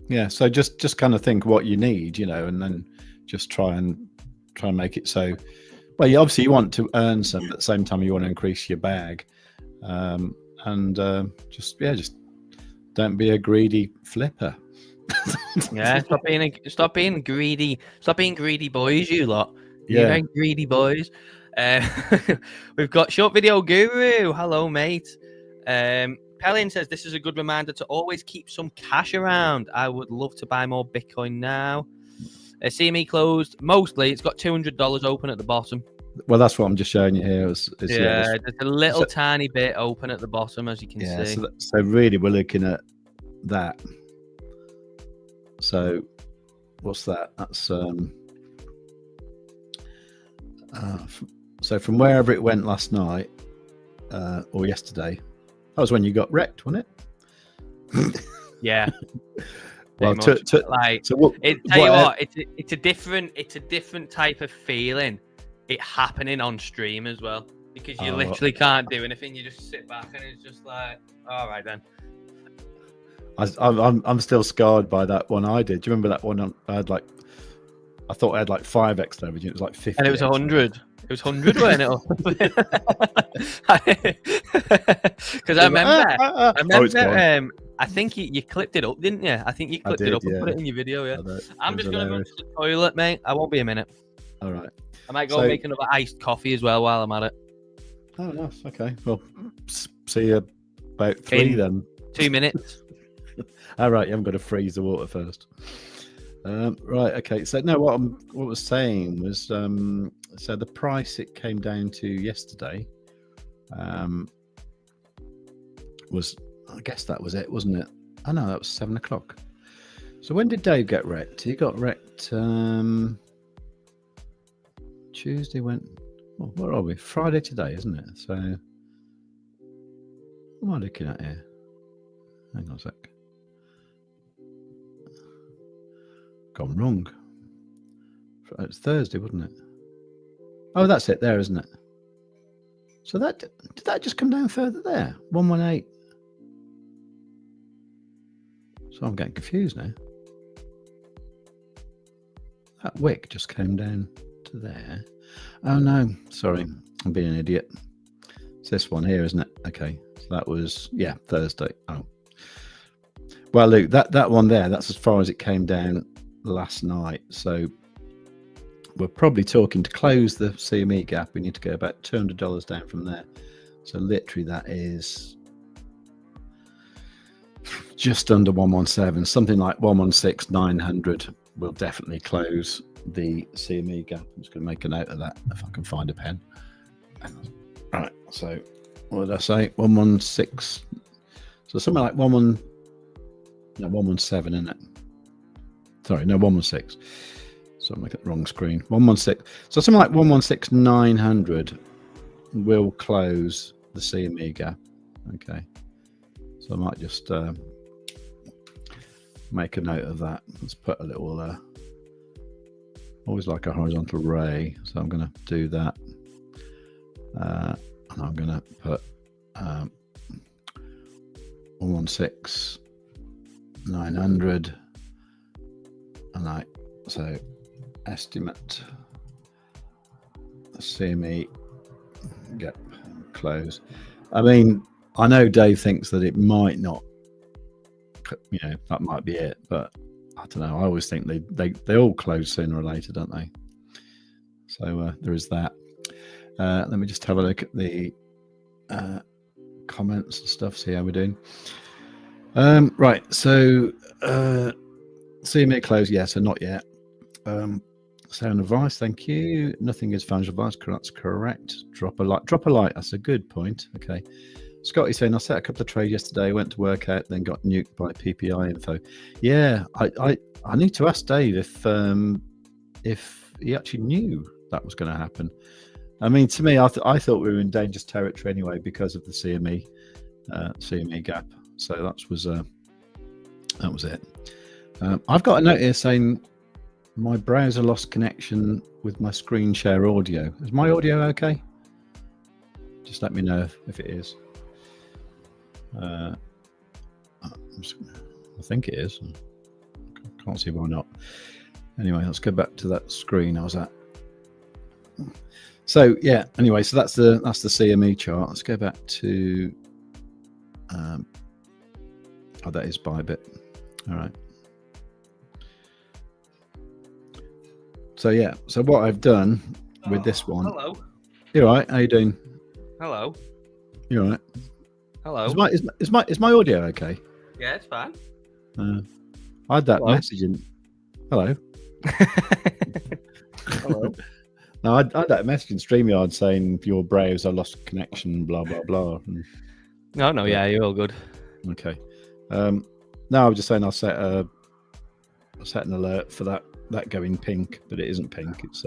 Yeah, so just kind of think what you need, and then just try and make it so. Well, you want to earn some, but at the same time you want to increase your bag, and just don't be a greedy flipper. Yeah, stop being greedy, boys, you lot. Yeah, you're very greedy boys. We've got Short Video Guru. Hello, mate. Pellin says, this is a good reminder to always keep some cash around. I would love to buy more Bitcoin now. CME closed. Mostly, it's got $200 open at the bottom. Well, that's what I'm just showing you here. There's a little tiny bit open at the bottom, as you can see. So really, we're looking at that. So what's that? That's so from wherever it went last night or yesterday, that was when you got wrecked, wasn't it? Yeah. Well, like, so what, tell you what, it's a different type of feeling. It happening on stream as well, because you literally can't do anything. You just sit back and it's just like, all right then. I'm still scarred by that one I did. Do you remember that one? I thought I had like 5x leverage. It was like 50. And it was 100. It was 100, wasn't it? Because I remember. I think you clipped it up, didn't you? I think you clipped it up and put it in your video. Yeah. I'm just gonna go to the toilet, mate. I won't be a minute. All right. I might go make another iced coffee as well while I'm at it. Oh, nice. Okay. Well, see you about 3 then. 2 minutes. All right. You haven't got to freeze the water first. Right. Okay. So no, what I was saying was, so the price it came down to yesterday, was, I guess that was it, wasn't it? Oh no, that was 7 o'clock. So when did Dave get wrecked? He got wrecked Tuesday. Where are we? Friday today, isn't it? So what am I looking at here? Hang on a sec. Gone wrong. It's Thursday, wasn't it? Oh, that's it there, isn't it? So did that just come down further there? 118. So I'm getting confused now. That wick just came down to there. Oh no, sorry, I'm being an idiot. It's this one here, isn't it? Okay, so that was, yeah, Thursday. Oh, well, Luke, that one there, that's as far as it came down last night. So we're probably talking, to close the CME gap, we need to go about $200 down from there. So literally that is just under 117, something like 116,900 will definitely close the CME gap. I'm just going to make a note of that if I can find a pen. Right, so what did I say? 116. So something like 117, isn't it? Sorry, no, 116. So I'm looking at the wrong screen. 116. So something like 116,900 will close the CME gap. Okay. So I might just make a note of that. Let's put a little, always like a horizontal ray. So I'm going to do that. And I'm going to put 116,900. And so estimate CME gap close. I mean, I know Dave thinks that it might not, that might be it, but I don't know. I always think they all close sooner or later, don't they? So there is that. Let me just have a look at the comments and stuff, see how we're doing. Right, so CME close, yeah, so not yet. Sound advice, thank you. Nothing is financial advice, that's correct. Drop a light, that's a good point. Okay. Scotty's saying, I set a couple of trades yesterday, went to work out, then got nuked by PPI info. Yeah, I need to ask Dave if he actually knew that was going to happen. I mean, to me, I thought we were in dangerous territory anyway because of the CME gap. So that was it. I've got a note here saying my browser lost connection with my screen share audio. Is my audio okay? Just let me know if it is. I think it is. Can't see why not. Anyway, let's go back to that screen I was at. So yeah. Anyway, so that's the CME chart. Let's go back to. That is Bybit. All right. So yeah. So what I've done with this one. Hello. You all right? How you doing? Hello. You all right? Hello. Is my audio okay? Yeah, it's fine. I had that message in. Hello. Hello. No, I had that message in StreamYard saying your browser lost connection, blah blah blah. And, No, yeah, you're all good. okay. No, I was just saying I'll set an alert for that going pink, but it isn't pink. It's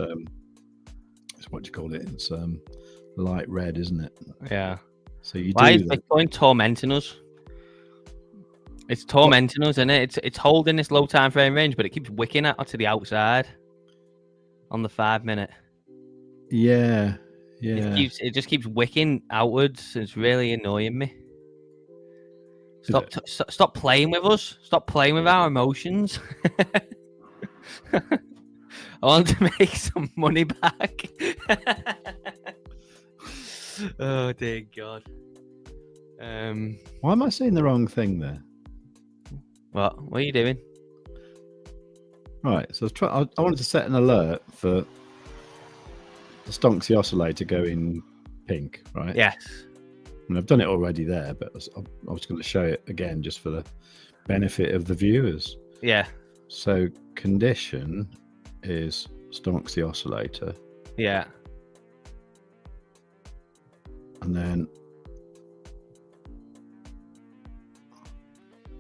what do you call it? It's light red, isn't it? Yeah. So you Why do is that. Bitcoin tormenting us? It's tormenting us, isn't it? It's holding this low time frame range, but it keeps wicking out to the outside on the 5 minute. Yeah. It just keeps wicking outwards. It's really annoying me. Stop playing with us. Stop playing with our emotions. I want to make some money back. Oh dear God. Why am I saying the wrong thing there? What are you doing? Right, so I wanted to set an alert for the Stonksy oscillator going pink, right? Yes. And I've done it already there, but I was going to show it again just for the benefit of the viewers. Yeah. So condition is Stonksy oscillator. Yeah. And then...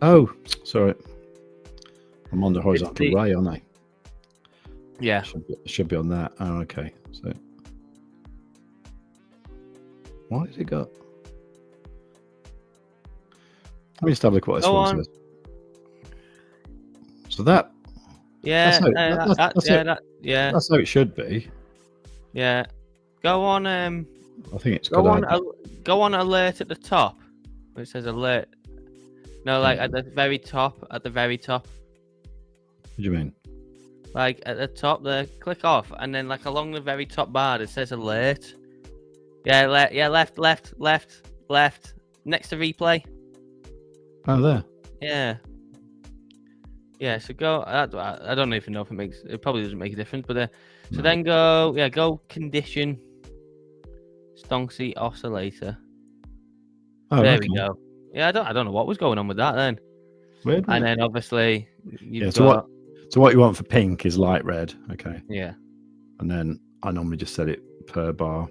Oh, sorry. I'm on the horizontal way, aren't I? Yeah. Should be on that. Oh, okay. So why has it got... Let me just have a look what this one says. So that... Yeah. That's how it should be. Yeah. Go on. I think it's go on alert at the top. Where it says alert. No, like at the very top. At the very top. What do you mean? Like at the top there, click off, and then like along the very top bar it says alert. Yeah, left. Next to replay. Oh, there. Yeah. Yeah, so go. I don't even know if it probably doesn't make a difference, but so then go condition Stonksy oscillator. Oh, there okay. we go. Yeah, I don't know what was going on with that then. Weird. And then obviously So what you want for pink is light red, okay? Yeah. And then I normally just set it per bar,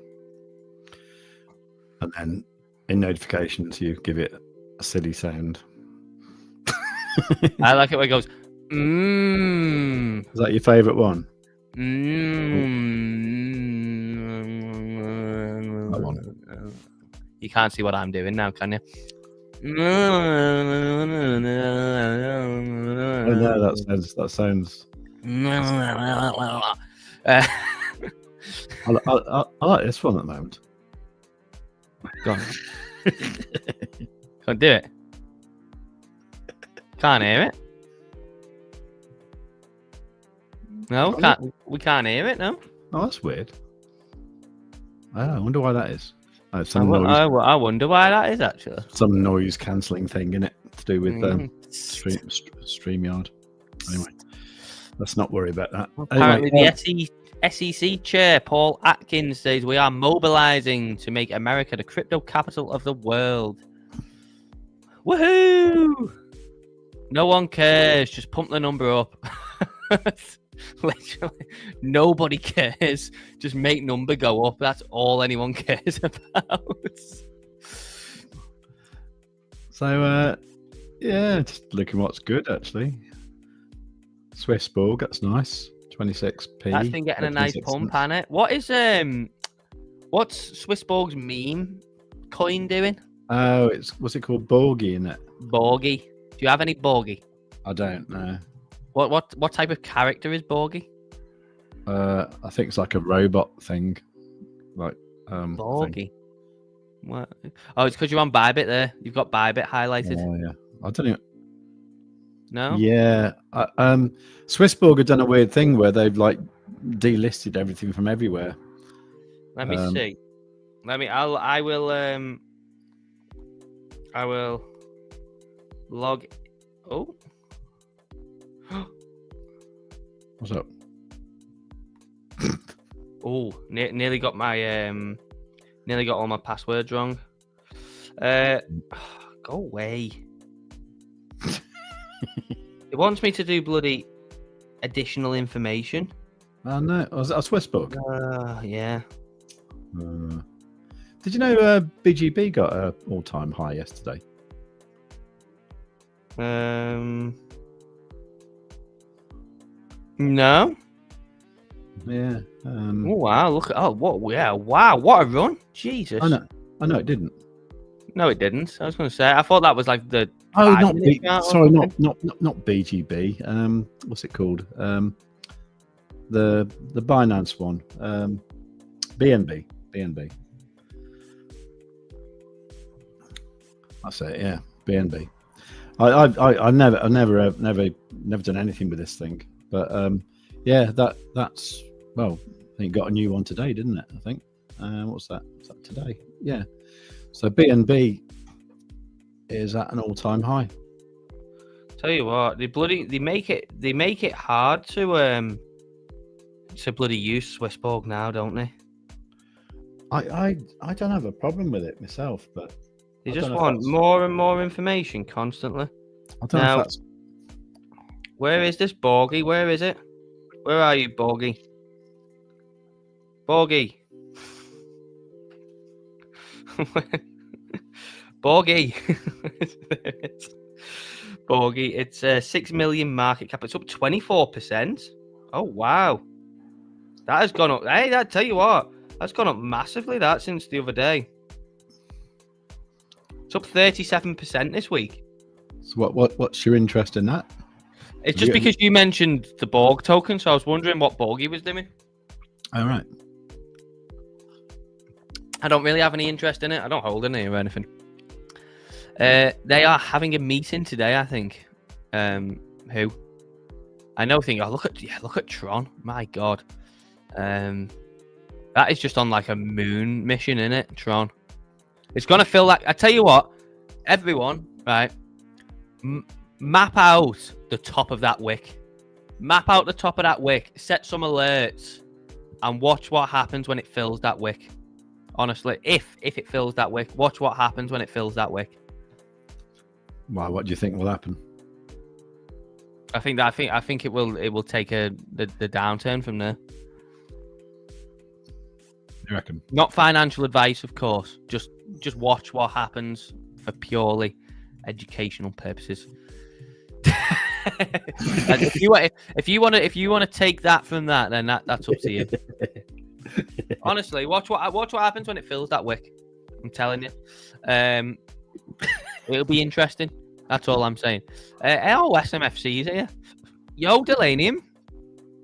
and then in notifications you give it a silly sound. I like it when it goes. Mmm. Is that your favourite one? Mmm. That one. You can't see what I'm doing now, can you? Oh no, that sounds. I like this one at the moment. Go on. Can't do it. Can't hear it. No, we can't hear it. No. Oh, that's weird. I wonder why that is. I wonder why that is actually. Some noise cancelling thing in it to do with StreamYard. Anyway, let's not worry about that. Apparently, the SEC chair, Paul Atkins, says we are mobilizing to make America the crypto capital of the world. Woohoo! No one cares. Just pump the number up. Literally, nobody cares. Just make number go up. That's all anyone cares about. So, yeah, just looking what's good actually. Swissborg, that's nice. 26p. That's been getting a nice pump, hasn't it? What's Swissborg's meme coin doing? Oh, what's it called? Borgie, isn't it? Borgie. Do you have any Borgie? I don't know. What type of character is Borgie? I think it's like a robot thing. Like Borgie. Thing. What? Oh, it's because you're on Bybit there. You've got Bybit highlighted. Oh yeah. I don't know. No. Yeah. Swissborg have done a weird thing where they've like delisted everything from everywhere. Let me see. I will log. Oh. What's up? Oh, nearly got all my passwords wrong. Go away. It wants me to do bloody additional information. Oh no, was that a Swissbook? Yeah. Did you know BGB got an all-time high yesterday? No. Yeah. Oh wow! Look at wow! What a run! Jesus. I know it didn't. No, it didn't. I was going to say. I thought that was like the. Oh, not BGB. What's it called? The Binance one. BNB. That's it. Yeah, BNB. I've never done anything with this thing, but yeah, that's well, I think it got a new one today, didn't it? I think. What's that? Is that today? Yeah. So BNB is at an all-time high. Tell you what, they make it hard to bloody use Swissborg now, don't they? I don't have a problem with it myself, but they just want more and more information constantly. I don't know if that's... Where is this Borgie? Where is it? Where are you, Borgie? Borgie. Borgie. Borgie. It's 6 million market cap. It's up 24%. Oh wow, that has gone up. Hey, I tell you what, that's gone up massively. That since the other day. It's up 37% this week. So what's your interest in that? It's just because you mentioned the Borg token, so I was wondering what Borgie was doing. All right. I don't really have any interest in it. I don't hold any or anything. They are having a meeting today, I think. Who? I know. Look at Tron. My God. That is just on like a moon mission, isn't it? Tron. It's gonna feel like. I tell you what, everyone, right? Map out the top of that wick. Map out the top of that wick. Set some alerts, and watch what happens when it fills that wick. Honestly, if it fills that wick, watch what happens when it fills that wick. Wow, what do you think will happen? I think it will take the downturn from there. You reckon? Not financial advice, of course. Just watch what happens for purely educational purposes. if you want to take that from that, then that's up to you. Honestly, watch what happens when it fills that wick. I'm telling you, it'll be interesting. That's all I'm saying. SMFC's here. Yo, Delanium.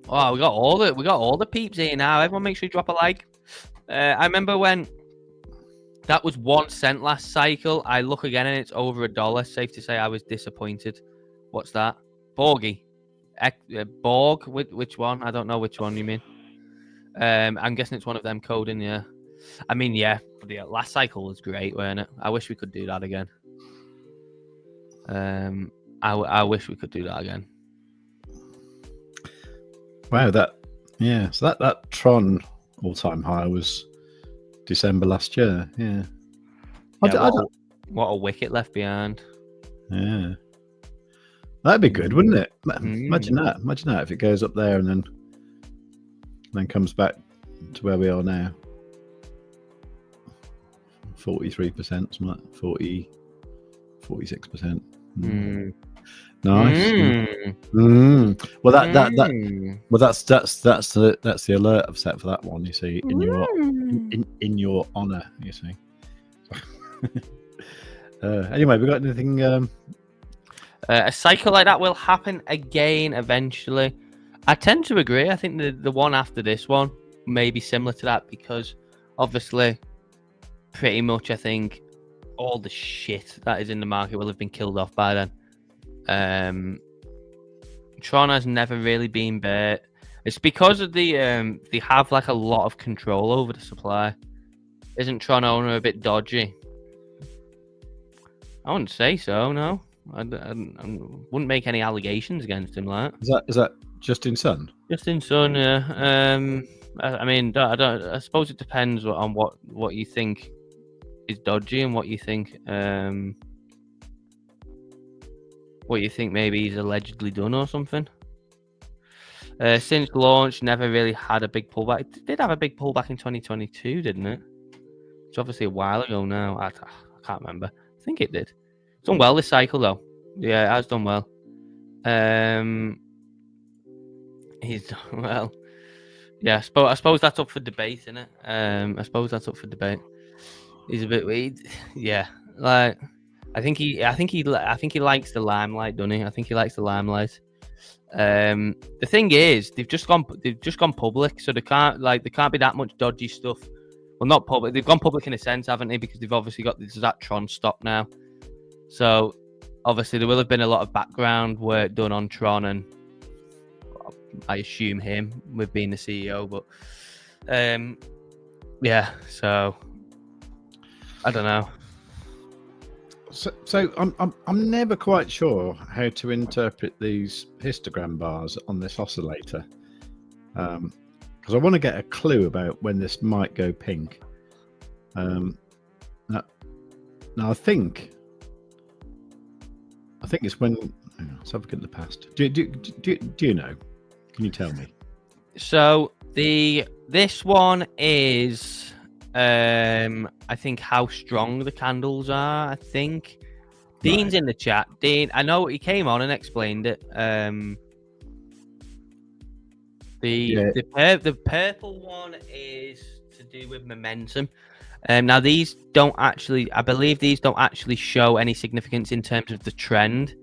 Oh, we got all the peeps here now. Everyone, make sure you drop a like. I remember when that was 1 cent last cycle. I look again and it's over $1. Safe to say I was disappointed. What's that? Borgie. Borg? Which one? I don't know which one you mean. I'm guessing it's one of them coding, yeah. I mean, yeah, the last cycle was great, weren't it? I wish we could do that again. I wish we could do that again. Wow, so that Tron all-time high was December last year. Yeah. What a wicket left behind. Yeah. That'd be good, wouldn't it? Imagine that. Imagine that if it goes up there and then comes back to where we are now. 43%, something like 46%. Nice. Well, that's the alert I've set for that one. You see, in your honor. You see. Anyway, we got anything? A cycle like that will happen again eventually. I tend to agree. I think the one after this one may be similar to that because obviously, pretty much, I think all the shit that is in the market will have been killed off by then. Tron has never really been bear. It's because of they have like a lot of control over the supply. Isn't Tron owner a bit dodgy? I wouldn't say so. No, I wouldn't make any allegations against him. Like is that Justin Sun? Justin Sun, yeah. I mean, I suppose it depends on what you think is dodgy and what you think maybe he's allegedly done or something. Since launch, never really had a big pullback. It did have a big pullback in 2022, didn't it? It's obviously a while ago now. I can't remember. I think it did. It's done well this cycle though. Yeah, it has done well. He's done well. Yeah, I suppose that's up for debate, isn't it? I suppose that's up for debate. He's a bit weird. Yeah, like I think he likes the limelight, doesn't he? I think he likes the limelight. The thing is, they've just gone public, so there can't be that much dodgy stuff. Well, not public. They've gone public in a sense, haven't they? Because they've obviously got that Tron stock now. So obviously there will have been a lot of background work done on Tron, and I assume him with being the CEO. But yeah. So I don't know. So I'm never quite sure how to interpret these histogram bars on this oscillator, because I want to get a clue about when this might go pink. Now I think it's when. Let's have a look at the past. Do you know? Can you tell me? So this one is. I think how strong the candles are. I think Dean's in the chat. Dean, I know he came on and explained it. The purple one is to do with momentum. Now these don't actually. I believe these don't actually show any significance in terms of the trend.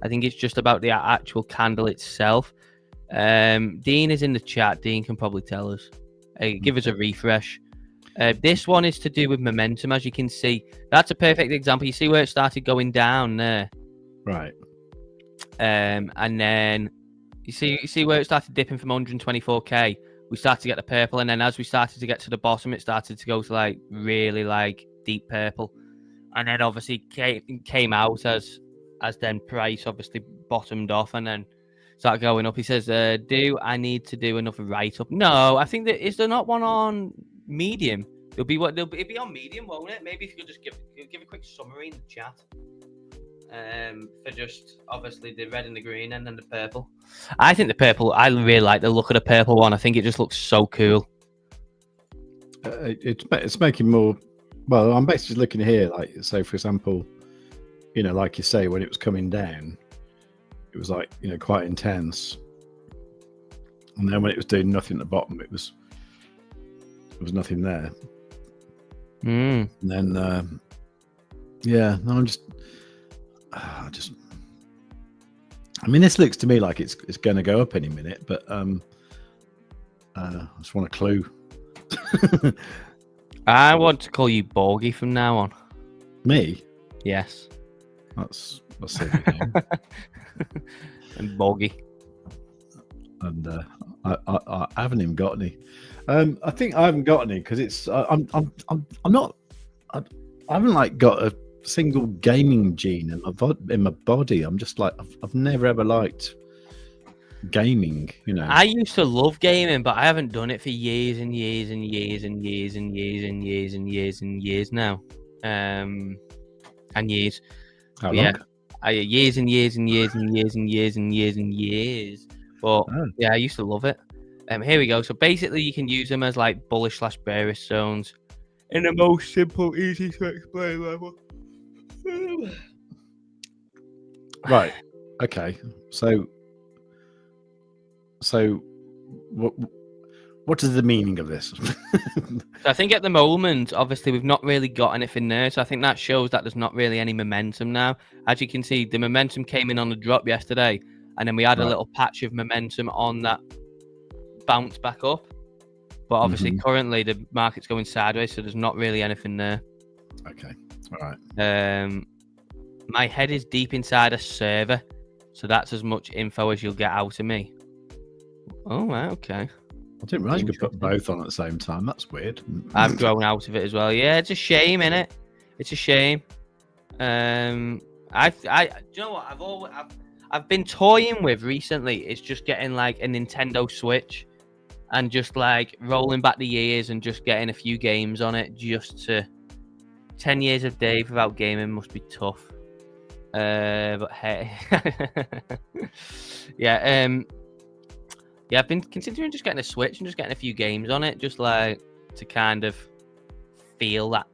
I think it's just about the actual candle itself. Dean is in the chat. Dean can probably tell us. Give us a refresh. This one is to do with momentum, as you can see. That's a perfect example. You see where it started going down there, right? And then you see where it started dipping from 124k. We started to get the purple, and then as we started to get to the bottom, it started to go to like really like deep purple, and then obviously came out as then price obviously bottomed off, and then started going up. He says, "Do I need to do another write up?" No, I think is there not one on Medium? It'll be on Medium, won't it? Maybe if you could just give a quick summary in the chat. For just obviously the red and the green and then the purple. I think the purple. I really like the look of the purple one. I think it just looks so cool. It's making more. Well, I'm basically looking here, like, so for example, like you say, when it was coming down, it was like, quite intense, and then when it was doing nothing at the bottom, there was nothing there. And then I mean, this looks to me like it's going to go up any minute, but I just want a clue. I want to call you Borgie from now on. Me? Yes. That's it. And Borgie. And I haven't even got any. I think I haven't got any because it's I haven't like got a single gaming gene in my body. I'm just like I've never ever liked gaming. I used to love gaming, but I haven't done it for years and years and years and years and years and years and years and years now. And years. How long? Yeah, years and years and years and years and years and years and years. But yeah, I used to love it. Here we go. So basically, you can use them as like bullish/bearish zones in the most simple, easy to explain level. Right. Okay. So what is the meaning of this? I think at the moment, obviously, we've not really got anything there. So I think that shows that there's not really any momentum now. As you can see, the momentum came in on the drop yesterday, and then we had a little patch of momentum on that bounce back up. But obviously, currently, the market's going sideways, so there's not really anything there. Okay. All right. My head is deep inside a server, so that's as much info as you'll get out of me. Oh, right, okay. I didn't realize you could put both on at the same time. That's weird. I've grown out of it as well. Yeah, it's a shame, innit? It's a shame. Do you know what? I've been toying with recently. It's just getting like a Nintendo Switch and just like rolling back the years and just getting a few games on it. Just to 10 years of Dave without gaming must be tough. But hey, yeah. yeah, I've been considering just getting a Switch and just getting a few games on it, just like to kind of feel that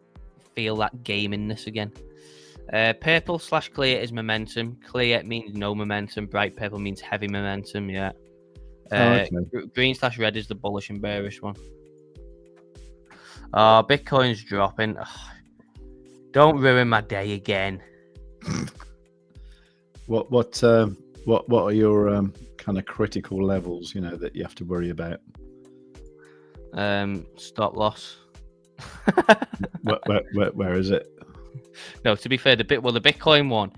gamingness again. Purple/clear is momentum. Clear means no momentum. Bright purple means heavy momentum. Yeah. Okay. Green/red is the bullish and bearish one. Oh, Bitcoin's dropping. Ugh. Don't ruin my day again. What are your kind of critical levels, that you have to worry about? Stop loss. Where is it? No, to be fair, the Bitcoin one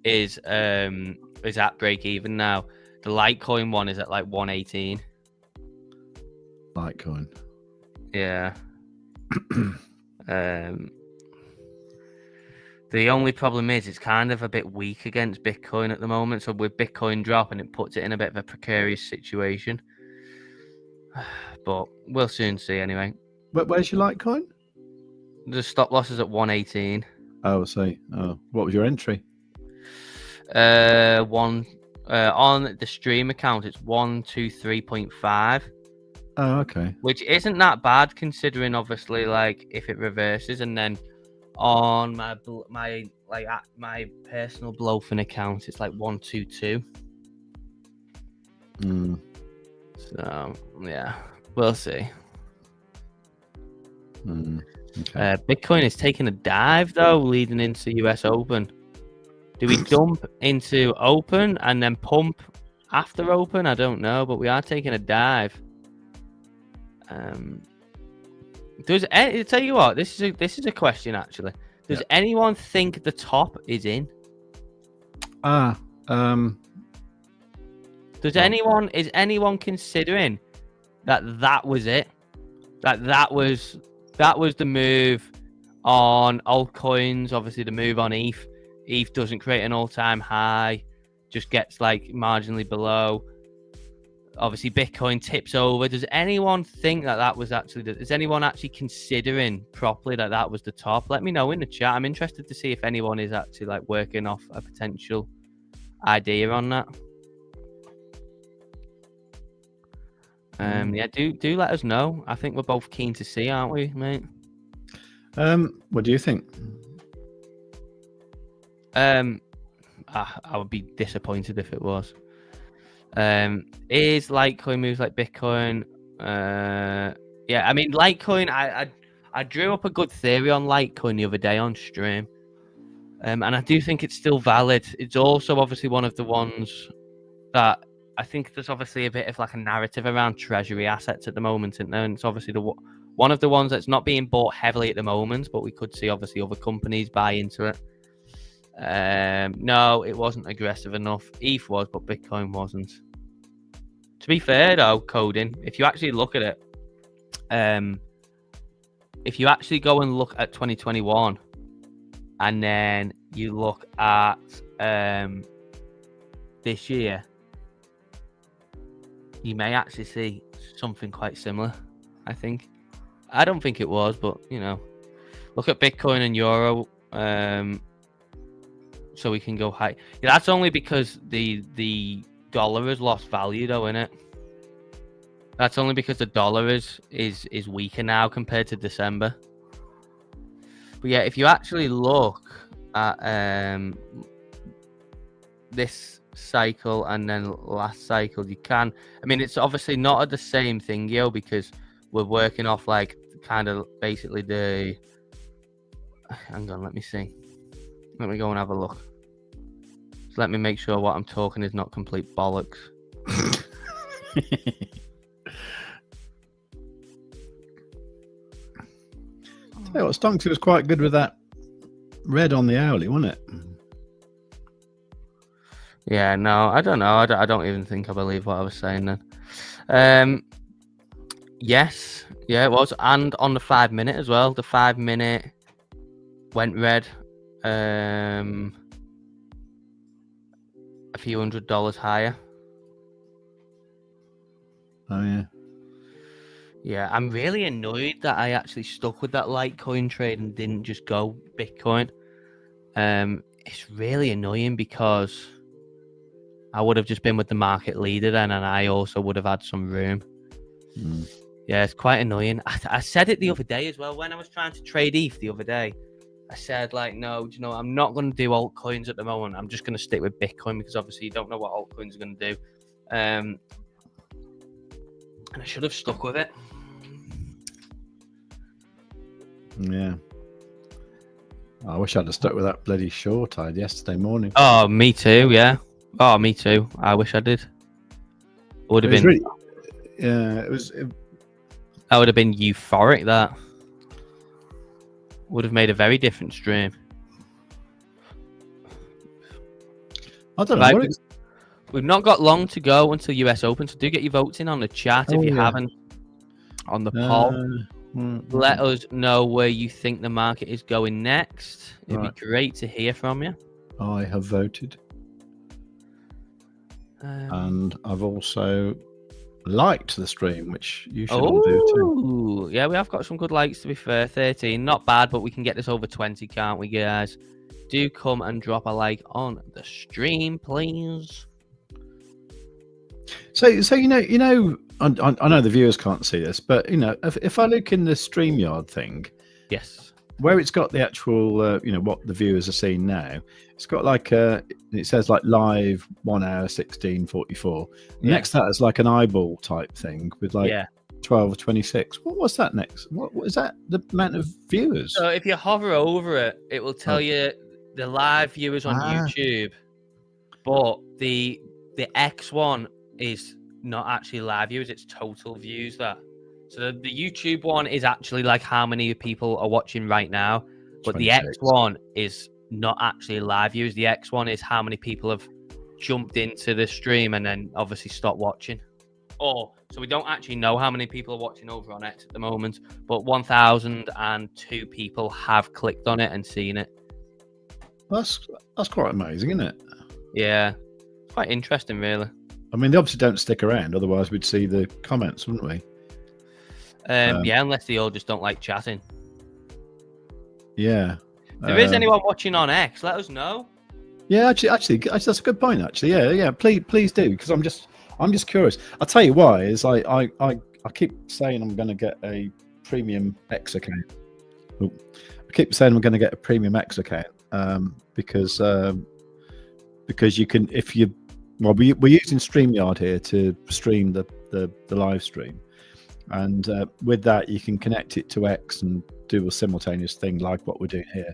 is at break even now. The Litecoin one is at like 118. Litecoin. Yeah. The only problem is it's kind of a bit weak against Bitcoin at the moment. So with Bitcoin dropping, it puts it in a bit of a precarious situation. But we'll soon see anyway. Where's your Litecoin? The stop loss is at 118. Oh, I see. Oh, what was your entry? On the stream account, it's 123.5. Oh, okay. Which isn't that bad considering, obviously, like if it reverses, and then on my personal BLOFIN account, it's like 122. So yeah, we'll see. Okay. Bitcoin is taking a dive though, leading into US Open. Do we dump into Open and then pump after Open? I don't know, but we are taking a dive. Tell you what, this is a question actually. Does anyone think the top is in? Is anyone considering that was it? That was the move on altcoins. Obviously, the move on ETH. ETH doesn't create an all-time high, just gets like marginally below. Obviously, Bitcoin tips over. Does anyone think that was actually? Is anyone actually considering properly that was the top? Let me know in the chat. I'm interested to see if anyone is actually like working off a potential idea on that. Yeah, do let us know. I think we're both keen to see, aren't we, mate? What do you think? I would be disappointed if it was. Is Litecoin moves like Bitcoin? Yeah, I mean Litecoin. I drew up a good theory on Litecoin the other day on stream, and I do think it's still valid. It's also obviously one of the ones that I think there's obviously a bit of like a narrative around treasury assets at the moment, and it's obviously one of the ones that's not being bought heavily at the moment, but we could see obviously other companies buy into it. No, it wasn't aggressive enough. ETH was, but Bitcoin wasn't. To be fair though, coding, if you actually look at it, if you actually go and look at 2021 and then you look at this year, you may actually see something quite similar, I think. I don't think it was, but look at Bitcoin and Euro. So we can go high. Yeah, that's only because the dollar has lost value, though, innit? That's only because the dollar is weaker now compared to December. But yeah, if you actually look at this cycle and then last cycle, you can. I mean, it's obviously not the same thing, because we're working off like kind of basically the. Hang on, let me see. Let me go and have a look. So let me make sure what I'm talking is not complete bollocks. Tell you what, Stonksy was quite good with that red on the hourly, wasn't it? Yeah, no, I don't know. I don't even think I believe what I was saying then. Yes, yeah, it was. And on the 5 minute as well. The 5 minute went red. A few $100 higher. Oh yeah. Yeah, I'm really annoyed that I actually stuck with that Litecoin trade and didn't just go Bitcoin. It's really annoying because I would have just been with the market leader then, and I also would have had some room. Yeah, it's quite annoying. I said it the other day as well when I was trying to trade ETH the other day. I said, like, no, you know, I'm not going to do altcoins at the moment. I'm just going to stick with Bitcoin because obviously you don't know what altcoins are going to do. And I should have stuck with it. Yeah. I wish I'd have stuck with that bloody short I had yesterday morning. Oh, me too. Yeah. Oh, me too. I wish I did. Would have been. Really, yeah, it was. That would have been euphoric. That would have made a very different stream. I don't know. We've not got long to go until US Open, so do get your votes in on the chat if you haven't. On the poll, let us know where you think the market is going next. It'd be great to hear from you. I have voted, and I've also liked the stream, which you should all do too. Yeah, we have got some good likes, to be fair. 13, not bad, but we can get this over 20, can't we, guys? Do come and drop a like on the stream, please. So you know, I know the viewers can't see this, but you know, if I look in the StreamYard thing, yes, where it's got the actual, you know, what the viewers are seeing now, it's got like it says like live 1 hour 16:44. Next to that is like an eyeball type thing with like 12 or 26. What's that next? What is that? The amount of viewers? So if you hover over it, it will tell you the live viewers on YouTube, but the X one is not actually live viewers, it's total views. That so the YouTube one is actually like how many people are watching right now, but 26. The X one is not actually live viewers. The X one is how many people have jumped into the stream and then obviously stopped watching. So we don't actually know how many people are watching over on X at the moment, but 1,002 people have clicked on it and seen it. That's quite amazing, isn't it? Yeah, quite interesting, really. I mean, they obviously don't stick around, otherwise we'd see the comments, wouldn't we? Yeah, unless they all just don't like chatting. Yeah. If there is anyone watching on X, let us know. Yeah, actually, that's a good point. Actually, yeah. Please do, because I'm just curious. I'll tell you why. Is I keep saying I'm going to get a premium X account. I keep saying I'm going to get a premium X account because you can, if you, well, we're using StreamYard here to stream the live stream, and with that you can connect it to X and do a simultaneous thing like what we're doing here,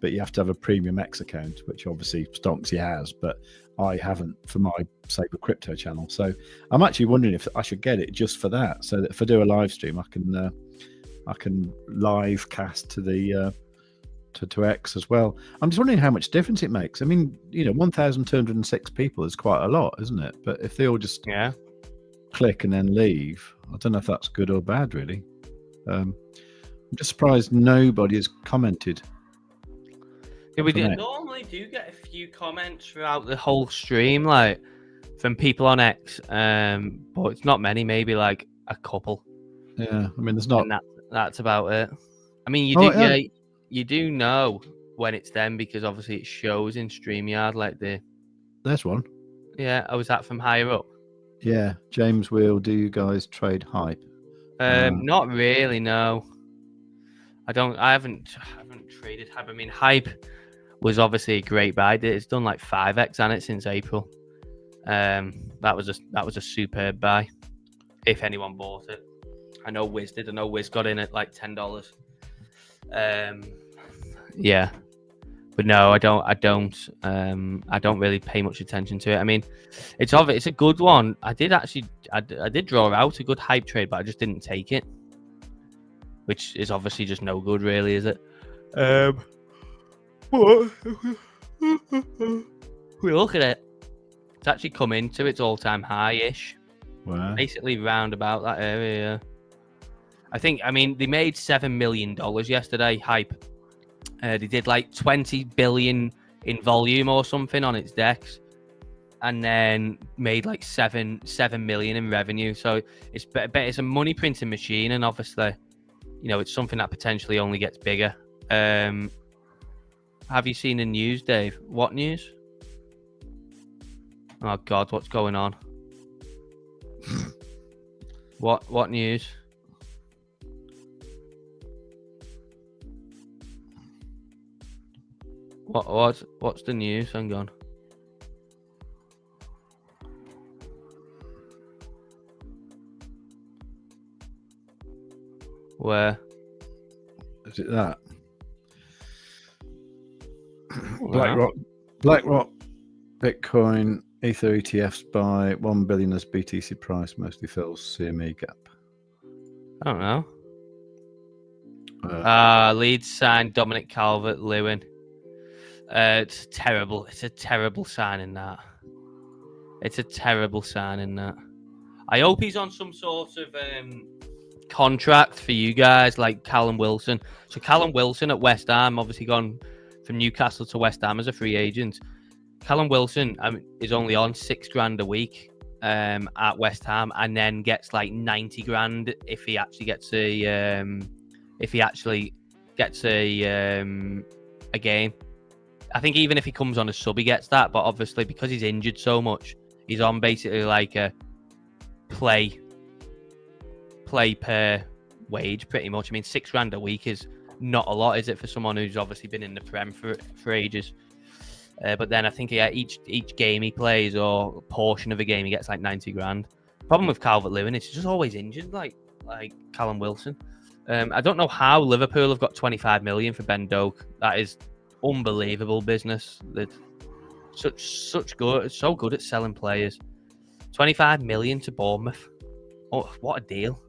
but you have to have a premium X account, which obviously Stonksy has, but I haven't for my Saber Crypto channel. So I'm actually wondering if I should get it just for that, so that if I do a live stream, I can live cast to the to X as well. I'm just wondering how much difference it makes. I mean, you know, 1,206 people is quite a lot, isn't it? But if they all just click and then leave, I don't know if that's good or bad, really. I'm just surprised nobody has commented. Yeah, we normally do get a few comments throughout the whole stream, like from people on X, but it's not many. Maybe like a couple. Yeah, I mean, there's not. And that's about it. I mean, you do know when it's them because obviously it shows in StreamYard like There's one. Yeah, was that from higher up? Yeah, James Wheel. Do you guys trade hype? Not really. No, I haven't traded hype. I mean, hype was obviously a great buy. It's done like 5x on it since April. That was a superb buy. If anyone bought it, I know Wiz did. I know Wiz got in at like $10. Yeah, but no, I don't really pay much attention to it. I mean, it's a good one. I did draw out a good hype trade, but I just didn't take it, which is obviously just no good, really, is it? We look at it. It's actually come into its all-time high-ish. Wow. Basically round about that area. I mean, they made $7 million yesterday, hype. They did like 20 billion in volume or something on its decks, and then made like 7 million in revenue. So it's a money printing machine, and obviously, you know, it's something that potentially only gets bigger. Have you seen the news, Dave? What news? Oh God, what's going on? What news? What's the news? Hang on. Where? Is it that? Wow. BlackRock, Bitcoin, Ether ETFs by 1 billion as BTC price mostly fills CME gap. I don't know. Uh, Leeds signed Dominic Calvert-Lewin. It's terrible. It's a terrible signing that. It's a terrible signing that. I hope he's on some sort of contract for you guys, like Callum Wilson. So Callum Wilson at West Ham, obviously gone from Newcastle to West Ham as a free agent. Callum Wilson is only on $6,000 a week at West Ham, and then gets like 90 grand if he actually gets a game. I think even if he comes on as sub, he gets that. But obviously, because he's injured so much, he's on basically like a play per wage, pretty much. I mean, $6,000 a week is not a lot, is it, for someone who's obviously been in the Prem for ages? But then I think each game he plays, or a portion of a game, he gets like 90 grand. Problem with Calvert-Lewin is he's just always injured, like Callum Wilson. I don't know how Liverpool have got 25 million for Ben Doak. That is unbelievable business. They're so good at selling players. 25 million to Bournemouth. Oh, what a deal.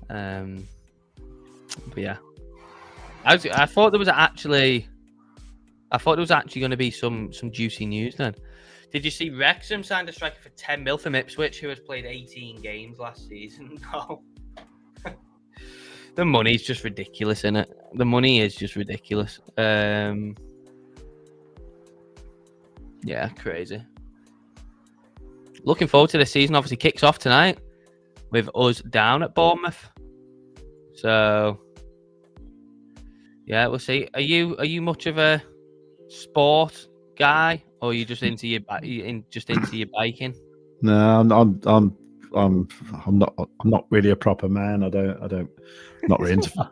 But yeah, I thought there was actually going to be some juicy news then. Did you see Wrexham signed a striker for 10 mil from Ipswich, who has played 18 games last season? No. The money's just ridiculous, isn't it? The money is just ridiculous. Yeah, crazy. Looking forward to the season. Obviously kicks off tonight with us down at Bournemouth. So yeah, we'll see. Are you much of a sport guy, or are you just into your biking? No, I'm not really a proper man. I'm not really into.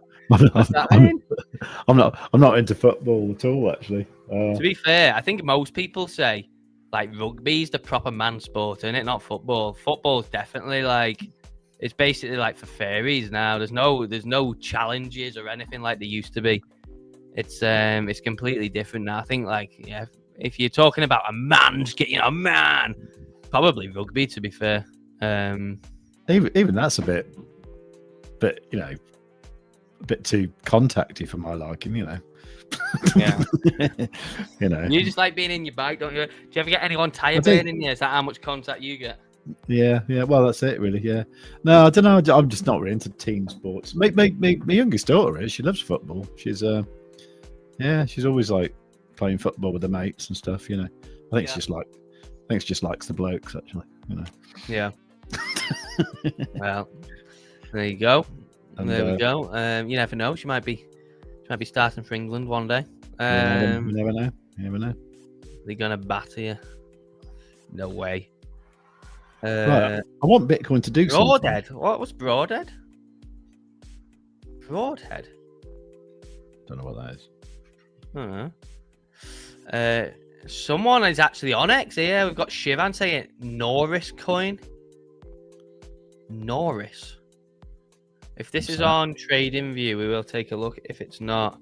I'm not into football at all, actually. To be fair, I think most people say like rugby's the proper man sport, isn't it? Not football. Football's definitely like, it's basically like for fairies now. There's no challenges or anything like there used to be. It's completely different now. I think like, yeah, if you're talking about a man, just getting a man, probably rugby, to be fair. Even that's a bit a bit too contacty for my liking, Yeah. You just like being in your bike, don't you? Do you ever get anyone tire burning you? Is that how much contact you get? Yeah. Well, that's it, really. Yeah. No, I don't know. I'm just not really into team sports. My youngest daughter is. She loves football. She's she's always like playing football with her mates and stuff. I think it's just likes the blokes, actually. Yeah. Well, there you go. There we go. You never know. She might be starting for England one day. You never know. They're gonna batter you. No way. Right, I want Bitcoin to do Broadhead. something. What was Broadhead? Broadhead. Don't know what that is. I don't know. Someone is actually on X here. We've got Shivan saying Norris coin. Norris. If this is on TradingView, we will take a look. If it's not,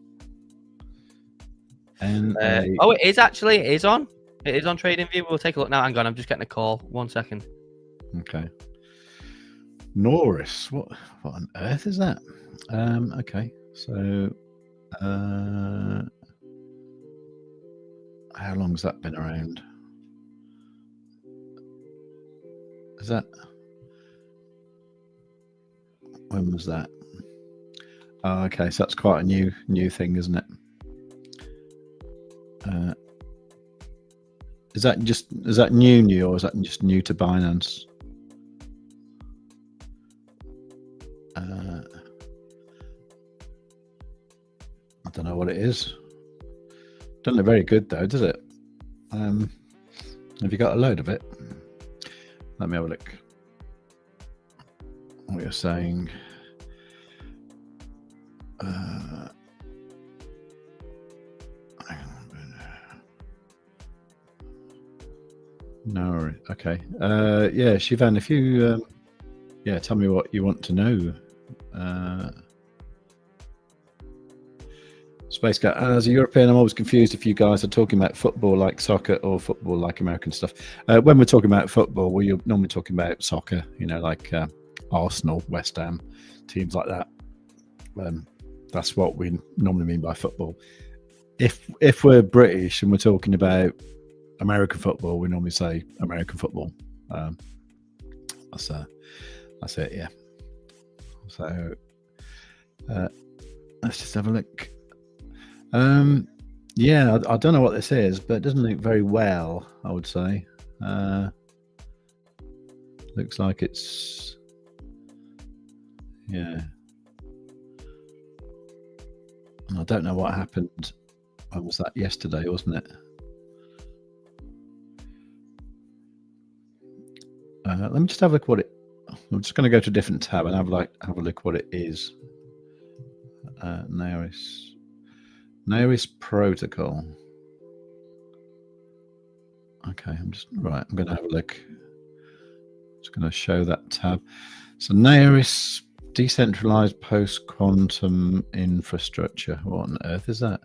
it is actually. It is on TradingView. We'll take a look now. Hang on, I'm just getting a call. 1 second. Okay. Norris. What on earth is that? Okay. So, how long has that been around? Is that? When was that? Oh, okay, so that's quite a new thing, isn't it? Is that new, or is that just new to Binance? I don't know what it is. Doesn't look very good though, does it? Have you got a load of it? Let me have a look. What you're saying. No, okay. Yeah, Shivan, if you, tell me what you want to know. Space Cat, as a European, I'm always confused if you guys are talking about football like soccer or football like American stuff. When we're talking about football, we're normally talking about soccer, like Arsenal, West Ham, teams like that. That's what we normally mean by football. If we're British and we're talking about American football, we normally say American football. That's it, yeah. So let's just have a look. Yeah, I don't know what this is, but it doesn't look very well, I would say. Looks like it's, yeah. I don't know what happened. When was that? Yesterday, wasn't it? Let me just have a look what it. I'm just going to go to a different tab and have a look what it is. Naris protocol. Okay, I'm going to have a look. Just going to show that tab. So Naris decentralized post-quantum infrastructure. What on earth is that?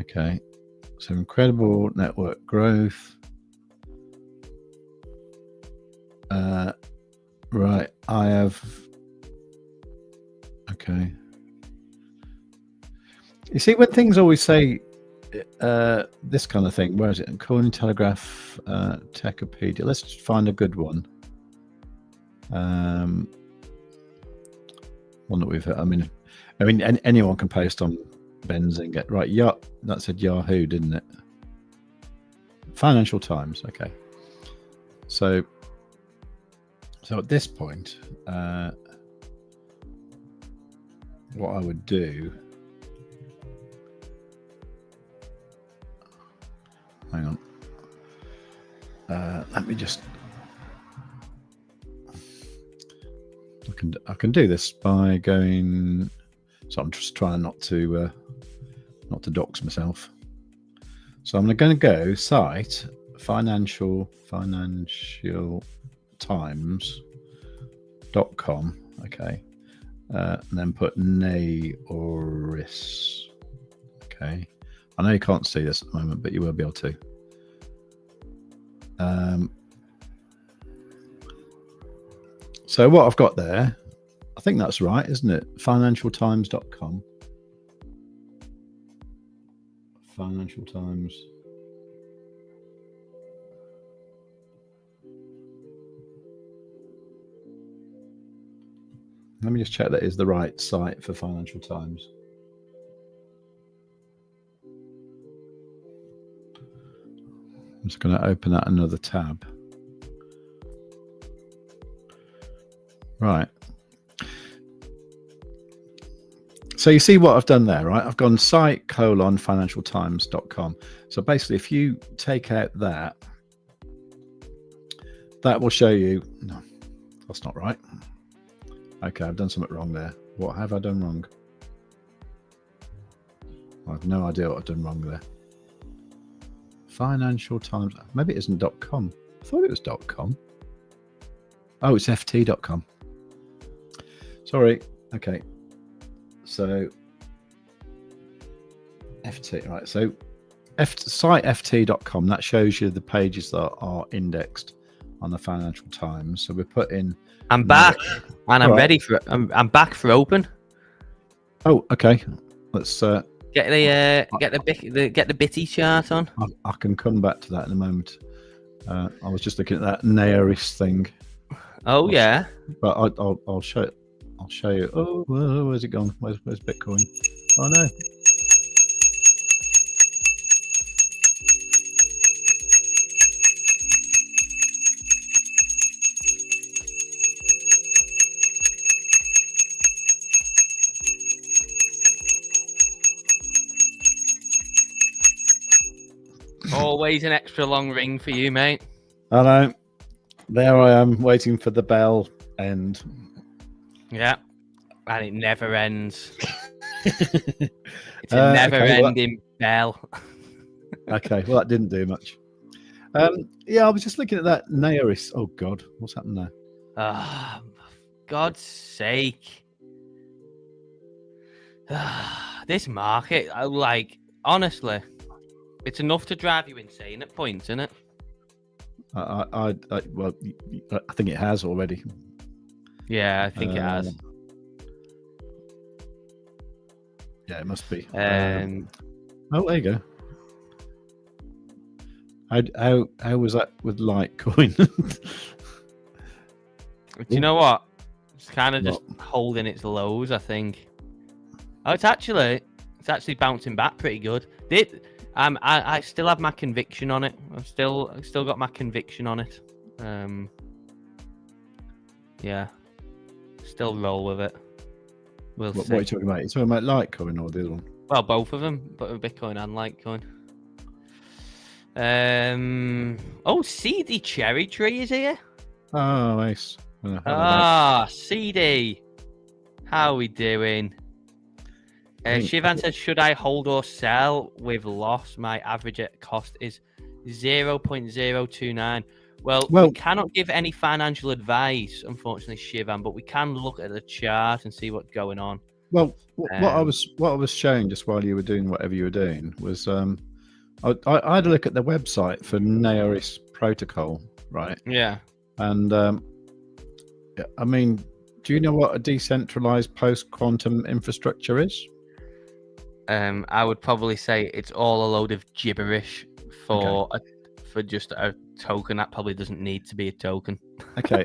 Okay, so incredible network growth. Right, I have. Okay. You see, when things always say this kind of thing, where is it? Cointelegraph, Techopedia. Let's find a good one. One that we've. I mean, anyone can post on Benzinga, right? Yeah, that said Yahoo, didn't it? Financial Times. Okay. So at this point, what I would do. Hang on. Let me just. I can do this by going. So I'm just trying not to dox myself. So I'm going to go site financial times.com. Okay, and then put Naris. Okay. I know you can't see this at the moment, but you will be able to. So what I've got there, I think that's right, isn't it? Financialtimes.com. Financial Times. Let me just check that is the right site for Financial Times. I'm just going to open that another tab. Right. So you see what I've done there, right? I've gone site:financialtimes.com. So basically, if you take out that will show you. No, that's not right. Okay, I've done something wrong there. What have I done wrong? I have no idea what I've done wrong there. Financial Times. Maybe it isn't .com. I thought it was .com. Oh, it's ft.com. Sorry. Okay. So ft, right? So site ft.com. That shows you the pages that are indexed on the Financial Times. So we're putting. I'm back, and I'm ready for. I'm back for open. Oh, okay. Let's get the bitty chart on. I can come back to that in a moment. I was just looking at that Naris thing. Oh yeah. But I'll show it. I'll show you. Oh, where's it gone? Where's Bitcoin? Oh no. always an extra long ring for you, mate. I know. There I am, waiting for the bell end. Yeah, and it never ends. It's a never-ending bell. Okay, well, that didn't do much. Yeah, I was just looking at that Nayaris. Oh, God, what's happened there? Ah, God's sake. This market, like, honestly, it's enough to drive you insane at points, isn't it? Well, I think it has already. Yeah, I think it has. Yeah, it must be. Oh, there you go. How was that with Litecoin? Do you know what? It's kind of just holding its lows, I think. Oh, it's actually bouncing back pretty good. I still have my conviction on it. I've still got my conviction on it. Yeah, still roll with it. What are you talking about? You're talking about Litecoin or the other one? Well, both of them, but Bitcoin and Litecoin. CD Cherry Tree is here. Oh, nice. CD. How are we doing? Shivan says, should I hold or sell with loss? My average cost is 0.029. Well, we cannot give any financial advice, unfortunately, Shivan, but we can look at the chart and see what's going on. Well, what I was showing just while you were doing whatever you were doing was I had a look at the website for Nayaris protocol, right? Yeah. And I mean, do you know what a decentralized post-quantum infrastructure is? I would probably say it's all a load of gibberish for just a token that probably doesn't need to be a token. Okay.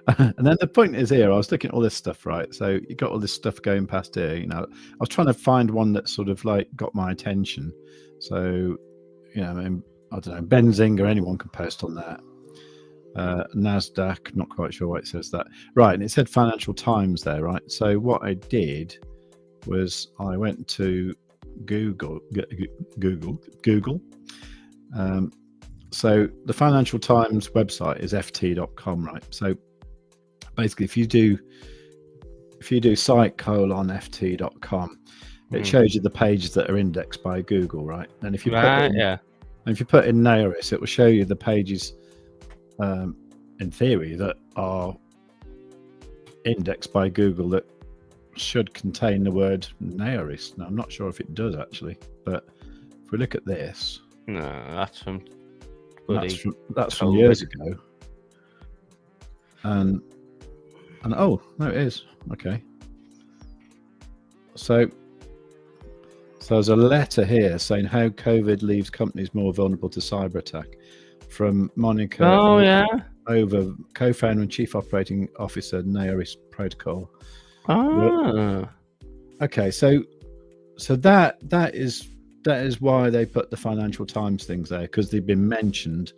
And then the point is here, I was looking at all this stuff, right? So you got all this stuff going past here, you know. I was trying to find one that sort of like got my attention. So, you know, I mean, I don't know, Benzinga, anyone can post on that. NASDAQ, not quite sure why it says that. Right, and it said Financial Times there, right? So what I did was I went to Google. So the Financial Times website is ft.com, right? So basically, if you do site:/ft.com, it shows you the pages that are indexed by Google, right? And if you put in Nayaris, it will show you the pages, in theory, that are indexed by Google that should contain the word Nayaris. Now, I'm not sure if it does actually, but if we look at this, no, that's from years ago. And oh no, it is okay. So there's a letter here saying how COVID leaves companies more vulnerable to cyber attack from Monica over co-founder and chief operating officer Nayaris Protocol. Okay, so that is why they put the Financial Times things there, because they've been mentioned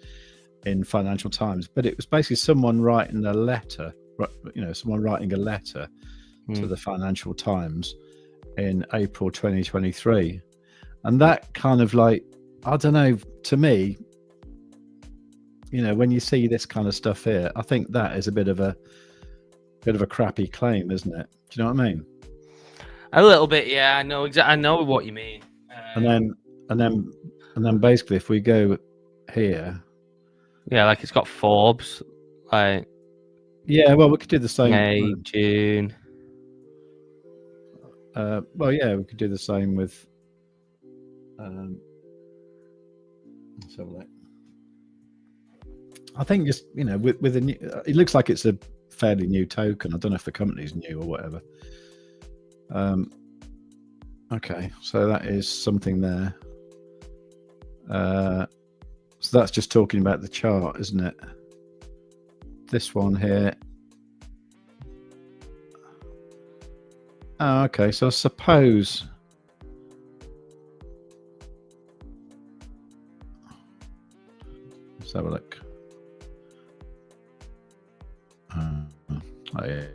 in Financial Times. But it was basically someone writing a letter, to the Financial Times in April 2023, and that kind of like, I don't know, to me, you know, when you see this kind of stuff here, I think that is a bit of a crappy claim, isn't it? Do you know what I mean? A little bit, yeah. I know exactly. I know what you mean. And then basically, if we go here, yeah, like it's got Forbes, like yeah. Well, we could do the same. May, June. Well, yeah, we could do the same with. Let's have a look. I think just, you know, with a new, it looks like it's a fairly new token. I don't know if the company's new or whatever. Okay, so that is something there. So that's just talking about the chart, isn't it? This one here. Oh, okay, so I suppose. Let's have a look. Oh yeah,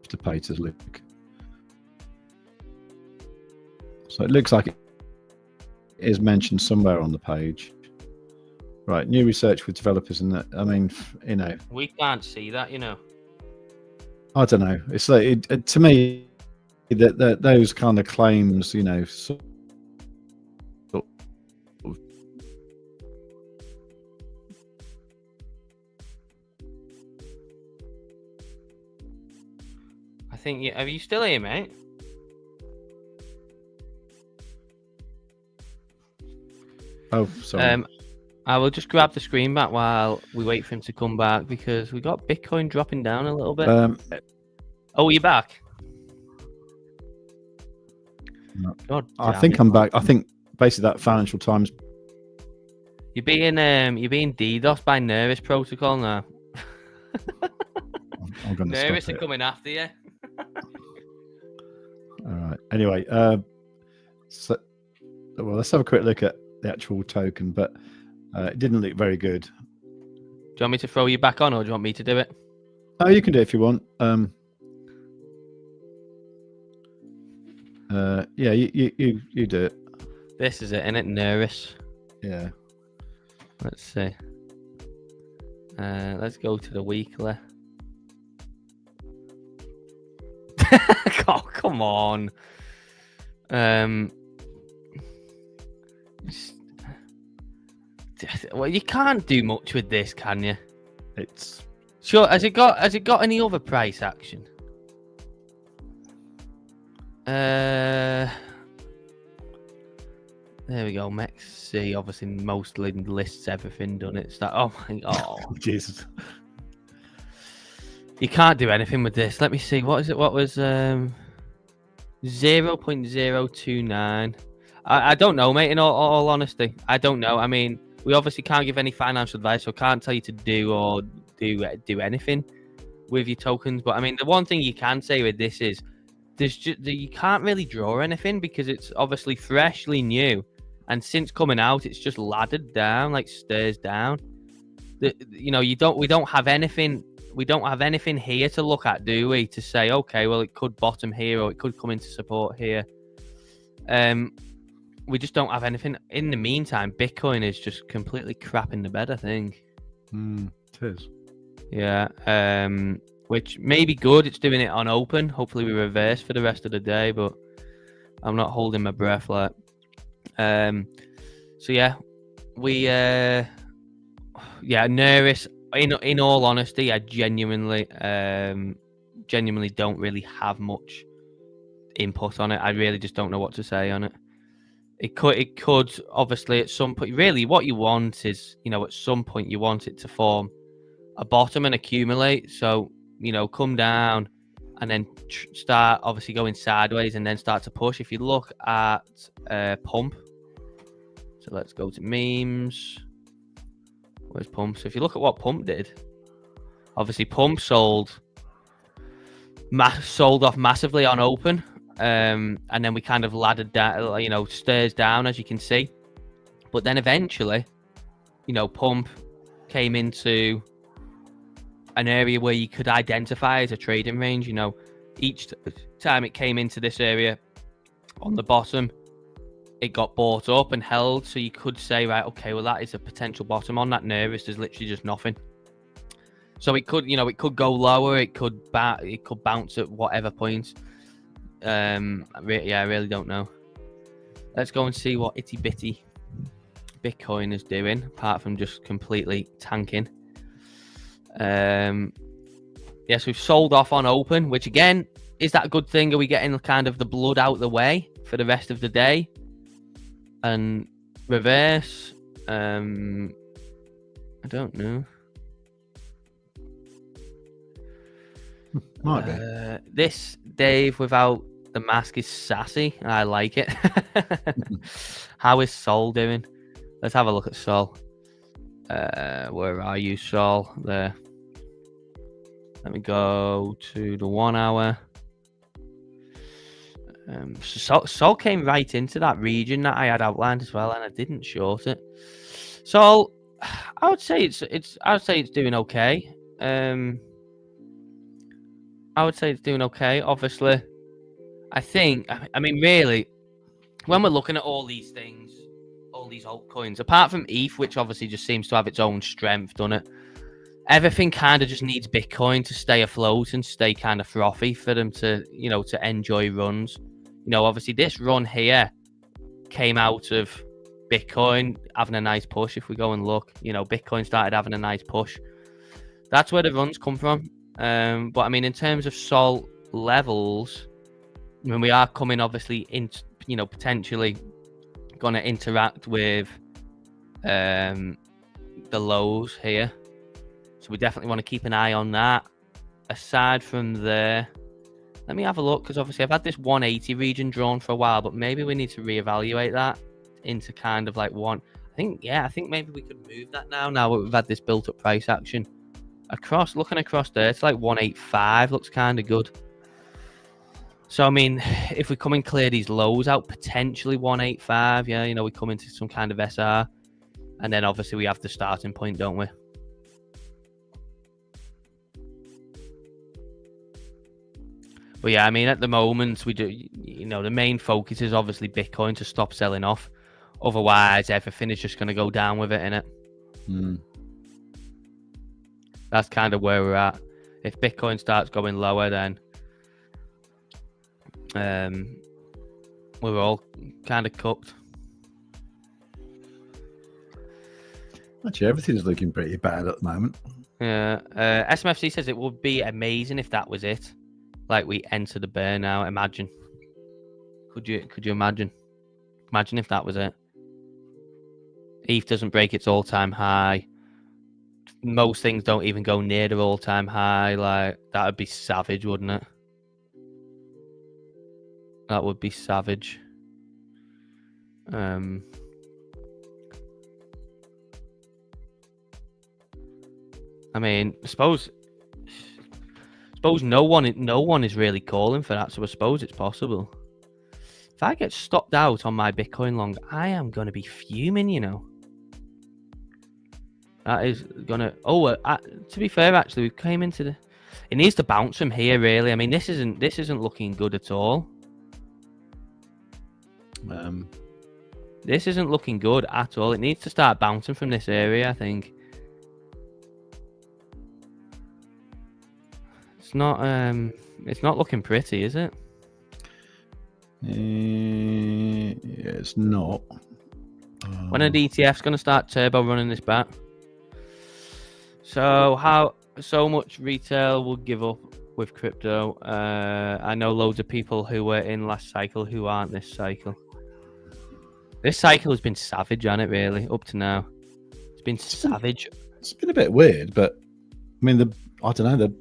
to pay to look. So it looks like is mentioned somewhere on the page. Right, new research with developers, and that. I mean, you know, We can't see that, you know. I don't know. It's like to me that those kind of claims, you know, sort of, I think you are you still here, mate? oh, sorry. I will just grab the screen back while we wait for him to come back because we got Bitcoin dropping down a little bit. Oh, you're back. No. God I damn think it, I'm man. back. I think basically that Financial Times. You're being DDoS by Nervous Protocol now. I'm going to Nervous stop are it. coming after you. All right. Anyway, so well, let's have a quick look at the actual token, but it didn't look very good. Do you want me to throw you back on, or do you want me to do it? Oh, you can do it if you want. Yeah, you do it. This is it, isn't it? Nervous. Yeah. Let's see. Let's go to the weekly. Oh, come on. Well, you can't do much with this, can you? It's Sure. Has it got any other price action? There we go. Mexi obviously mostly lists everything, done it? It's that. Oh my god. Jesus. You can't do anything with this. Let me see. What is it? What was 0.029? I don't know, mate. In all honesty, I don't know. I mean, we obviously can't give any financial advice, so I can't tell you to do or do anything with your tokens. But I mean, the one thing you can say with this is you can't really draw anything because it's obviously freshly new, and since coming out, it's just laddered down, like stairs down. We don't have anything. We don't have anything here to look at, do we? To say, okay, well, it could bottom here or it could come into support here. We just don't have anything. In the meantime, Bitcoin is just completely crap in the bed, I think. It is. Yeah. Which may be good. It's doing it on open. Hopefully we reverse for the rest of the day, but I'm not holding my breath. Like, so yeah, Nervous. In all honesty, I genuinely don't really have much input on it. I really just don't know what to say on it. It could obviously at some point. Really, what you want is, at some point you want it to form a bottom and accumulate. So, come down and then start obviously going sideways and then start to push. If you look at Pump, so let's go to memes. Where's Pump? So if you look at what Pump did, obviously Pump sold off massively on open, and then we kind of laddered down, stairs down, as you can see. But then eventually, Pump came into an area where you could identify as a trading range. Each time it came into this area on the bottom, it got bought up and held, so you could say, right, okay, well, that is a potential bottom. On that Nervous, there's literally just nothing. So it could, it could go lower, it could bounce at whatever point. I really don't know. Let's go and see what itty bitty Bitcoin is doing, apart from just completely tanking. Yes, we've sold off on open, which again, is that a good thing? Are we getting kind of the blood out the way for the rest of the day? And reverse, I don't know. Might be. This Dave without the mask is sassy. I like it. How is Sol doing? Let's have a look at Sol. Where are you, Sol? There. Let me go to the 1 hour. Sol came right into that region that I had outlined as well, and I didn't short it. So I would say it's doing okay. I would say it's doing okay. Obviously, I mean, really, when we're looking at all these things, these altcoins, apart from ETH, which obviously just seems to have its own strength, doesn't it? Everything kind of just needs Bitcoin to stay afloat and stay kind of frothy for them to, to enjoy runs. Obviously this run here came out of Bitcoin having a nice push. If we go and look, Bitcoin started having a nice push. That's where the runs come from. But I mean, in terms of SOL levels, when we are coming obviously in, potentially going to interact with the lows here. So we definitely want to keep an eye on that. Aside from there, let me have a look, because obviously I've had this 180 region drawn for a while, but maybe we need to reevaluate that into kind of like one. I think maybe we could move that now that we've had this built up price action. Looking across there, it's like 185, looks kind of good. So, I mean, if we come and clear these lows out, potentially 185, yeah, we come into some kind of SR. And then obviously we have the starting point, don't we? But yeah, I mean, at the moment, we do, the main focus is obviously Bitcoin to stop selling off. Otherwise, everything is just going to go down with it, innit? That's kind of where we're at. If Bitcoin starts going lower, then we're all kind of cooked. Actually, everything's looking pretty bad at the moment. Yeah. SMFC says it would be amazing if that was it. Like we enter the bear now. Imagine. Could you imagine? Imagine if that was it. ETH doesn't break its all-time high. Most things don't even go near their all-time high. Like, that would be savage, wouldn't it? That would be savage. I mean, I suppose no one is really calling for that, so I suppose it's possible. If I get stopped out on my Bitcoin long, I am going to be fuming, That is going to... to be fair, actually, we came into the... It needs to bounce from here, really. I mean, this isn't looking good at all. This isn't looking good at all. It needs to start bouncing from this area, I think. It's not looking pretty, is it? Yeah, it's not. When are the ETFs going to start turbo running this back? So much retail will give up with crypto. I know loads of people who were in last cycle who aren't this cycle. This cycle has been savage, hasn't it, really, up to now? It's been savage. It's been a bit weird, but I mean, I don't know,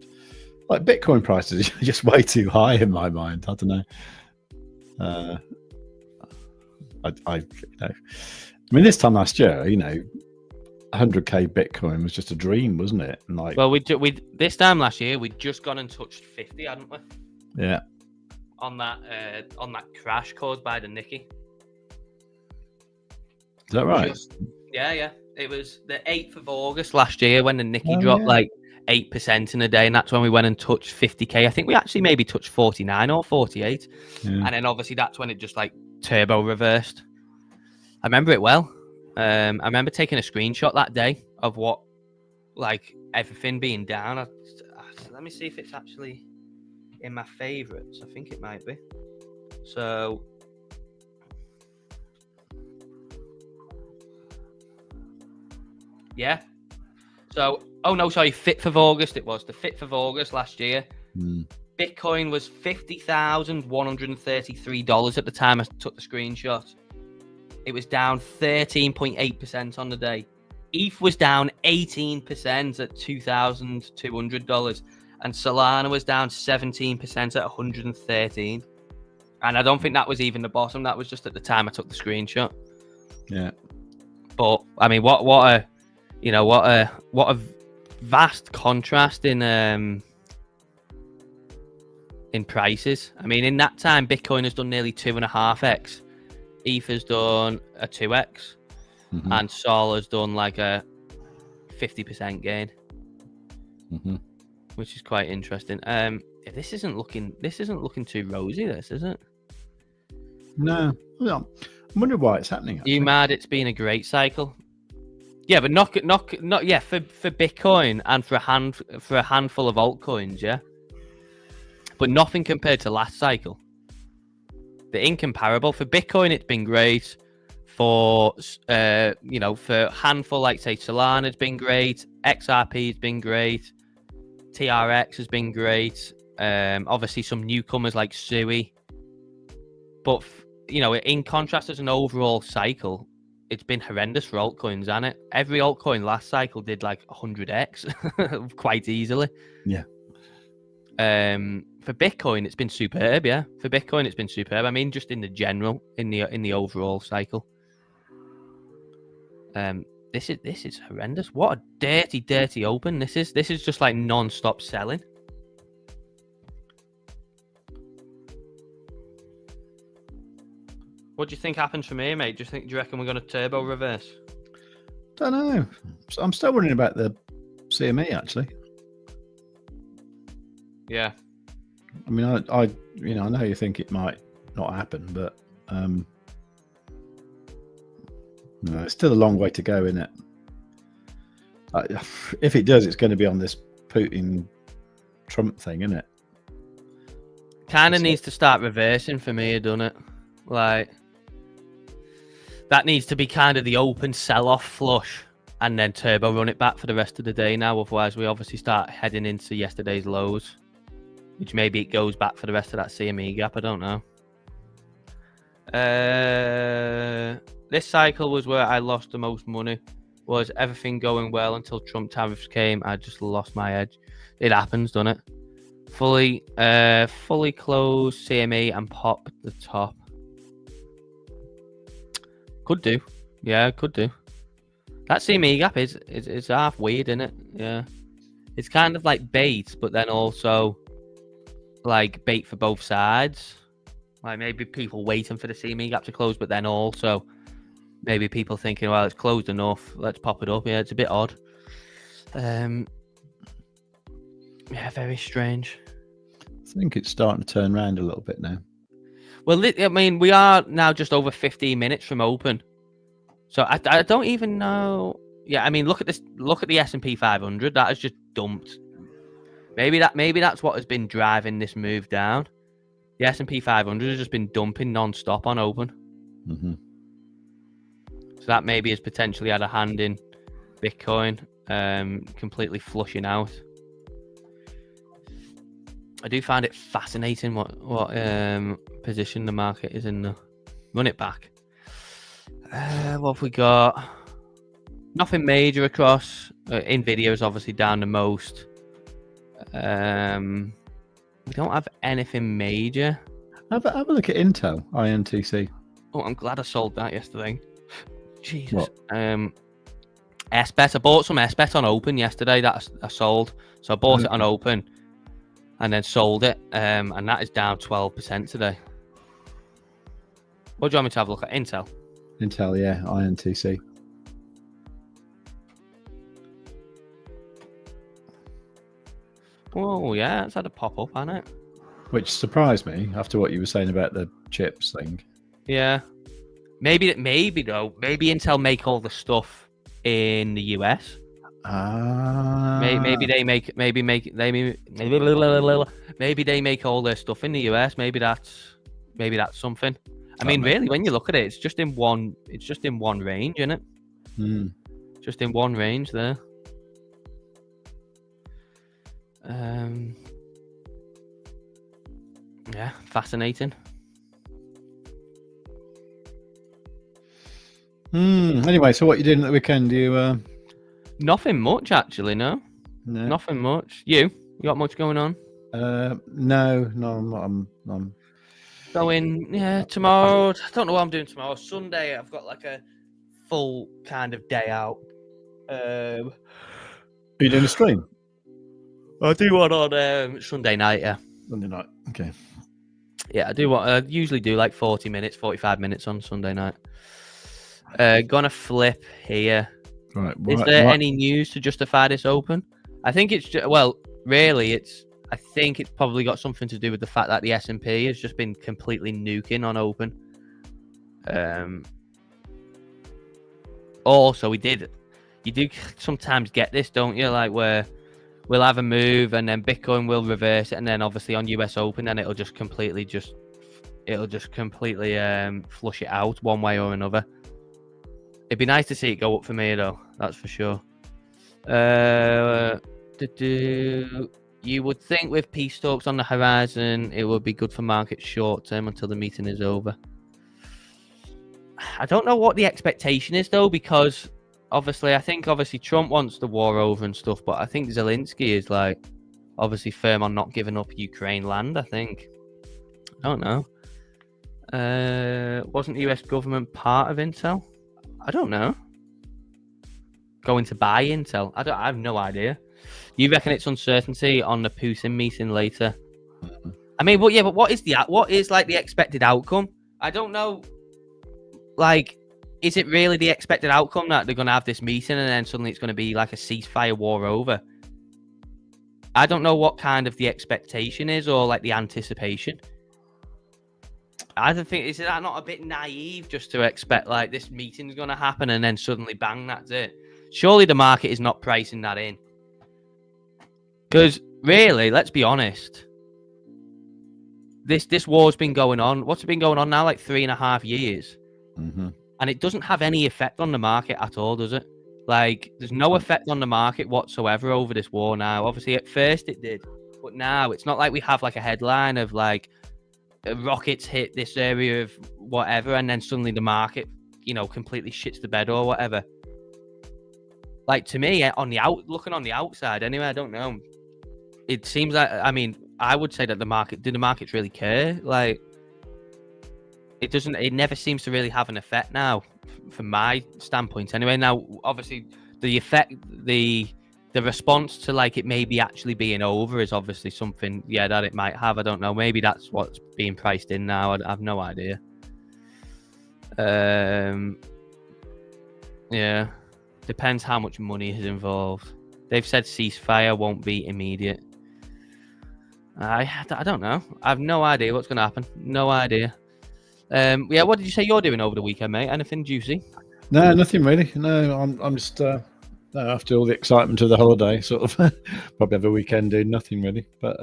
like Bitcoin prices are just way too high in my mind. I don't know. I mean, this time last year, 100k Bitcoin was just a dream, wasn't it? And like, well, we this time last year we'd just gone and touched 50, hadn't we? Yeah. On that crash caused by the Nikkei. Is that right? Yeah. It was the 8th of August last year when the Nikkei dropped like 8% in a day, and that's when we went and touched 50k. I think we actually maybe touched 49 or 48, and then obviously that's when it just like turbo reversed. I remember it well. I remember taking a screenshot that day of what, like, everything being down. Let me see if it's actually in my favorites. I think it might be. So yeah. So, 5th of August it was. The 5th of August last year. Bitcoin was $50,133 at the time I took the screenshot. It was down 13.8% on the day. ETH was down 18% at $2,200. And Solana was down 17% at 113. And I don't think that was even the bottom. That was just at the time I took the screenshot. Yeah. But, I mean, what a vast contrast in prices. I mean, in that time, Bitcoin has done nearly 2.5x. ETH has done a 2x, and Sol has done like a 50% gain, which is quite interesting. This isn't looking too rosy. This, is it? No. Well, I I wonder why it's happening. Actually. You mad? It's been a great cycle. Yeah, but not yeah for Bitcoin and for a handful of altcoins, yeah. But nothing compared to last cycle. The incomparable for Bitcoin, it's been great. For for a handful like say Solana, it's been great. XRP has been great. TRX has been great. Obviously some newcomers like Sui. But in contrast as an overall cycle, it's been horrendous for altcoins, hasn't it? Every altcoin last cycle did like 100x quite easily. Yeah. For Bitcoin, it's been superb. Yeah, for Bitcoin, it's been superb. I mean, just in the general, in the overall cycle. This is horrendous. What a dirty open this is. This is just like non-stop selling. What do you think happens from here, mate? Do you reckon we're going to turbo reverse? Don't know. I'm still wondering about the CME actually. Yeah. I mean, I know you think it might not happen, but no, it's still a long way to go, isn't it? If it does, it's going to be on this Putin-Trump thing, isn't it? Kind of needs to start reversing for me, doesn't it? Like, that needs to be kind of the open sell-off flush and then turbo run it back for the rest of the day now. Otherwise, we obviously start heading into yesterday's lows, which maybe it goes back for the rest of that CME gap. I don't know. This cycle was where I lost the most money. Was everything going well until Trump tariffs came? I just lost my edge. It happens, doesn't it? Fully closed CME and pop the top. Could do. Yeah, could do. That CME gap is half weird, isn't it? Yeah. It's kind of like bait, but then also like bait for both sides. Like maybe people waiting for the CME gap to close, but then also maybe people thinking, well, it's closed enough, let's pop it up. Yeah, it's a bit odd. Yeah, very strange. I think it's starting to turn around a little bit now. Well, I mean, we are now just over 15 minutes from open. So I don't even know. Yeah, I mean, look at this. Look at the S&P 500. That has just dumped. Maybe that's what has been driving this move down. The S&P 500 has just been dumping non-stop on open. Mm-hmm. So that maybe has potentially had a hand in Bitcoin completely flushing out. I do find it fascinating what position the market is in. Run it back. What have we got? Nothing major across. Nvidia is obviously down the most. We don't have anything major. Have a look at Intel, INTC. Oh, I'm glad I sold that yesterday. Jesus. What? SBET. I bought some SBET on open yesterday that I sold. So I bought it on open and then sold it. And that is down 12% today. What do you want me to have a look at? Intel? Intel, yeah, INTC. Oh, yeah, it's had a pop up, hasn't it? Which surprised me after what you were saying about the chips thing. Yeah. Maybe Intel make all the stuff in the US. Maybe they make all their stuff in the US. Maybe that's something. I mean, really, when you look at it, it's just in one range, isn't it? Just in one range there. Yeah, fascinating. Anyway, so what are you doing at the weekend? You Nothing much, actually. No, nothing much. You got much going on? No, I'm going. Yeah, tomorrow. I don't know what I'm doing tomorrow. Sunday, I've got like a full kind of day out. Are you doing a stream? I do one on Sunday night. Yeah, Sunday night. Okay. Yeah, I usually do like 40 minutes, 45 minutes on Sunday night. Gonna flip here. Right. Is there any news to justify this open? I think it's I think it's probably got something to do with the fact that the S&P has just been completely nuking on open. Also, you do sometimes get this, don't you? Like where we'll have a move and then Bitcoin will reverse it, and then obviously on US Open, then it'll just completely flush it out one way or another. It'd be nice to see it go up for me though, that's for sure. You would think with peace talks on the horizon, it would be good for markets short term until the meeting is over. I don't know what the expectation is though, because I think Trump wants the war over and stuff, but I think Zelensky is like obviously firm on not giving up Ukraine land. I think. I don't know. Wasn't the US government part of Intel? I don't know. Going to buy Intel? I have no idea. You reckon it's uncertainty on the Putin meeting later? I mean, but what is like the expected outcome? I don't know. Like, is it really the expected outcome that they're going to have this meeting and then suddenly it's going to be like a ceasefire war over? I don't know what kind of the expectation is or like the anticipation. I don't think, is that not a bit naive just to expect like this meeting's going to happen and then suddenly bang, that's it? Surely the market is not pricing that in. Because really, let's be honest, this war's been going on. What's it been going on now? Like 3.5 years. Mm-hmm. And it doesn't have any effect on the market at all, does it? Like, there's no effect on the market whatsoever over this war now. Obviously, at first it did. But now, it's not like we have like a headline of like, rockets hit this area of whatever, and then suddenly the market, completely shits the bed or whatever. Like, to me, looking on the outside anyway, I don't know. It seems like, I would say that do the markets really care? Like, it never seems to really have an effect now, from my standpoint anyway. Now, obviously, the effect, the response to like it maybe actually being over is obviously something, that it might have. I don't know. Maybe that's what's being priced in now. I have no idea. Yeah. Depends how much money is involved. They've said ceasefire won't be immediate. I don't know. I have no idea what's going to happen. No idea. What did you say you're doing over the weekend, mate? Anything juicy? No, nothing really. No, I'm just after all the excitement of the holiday, sort of probably have a weekend doing nothing really. But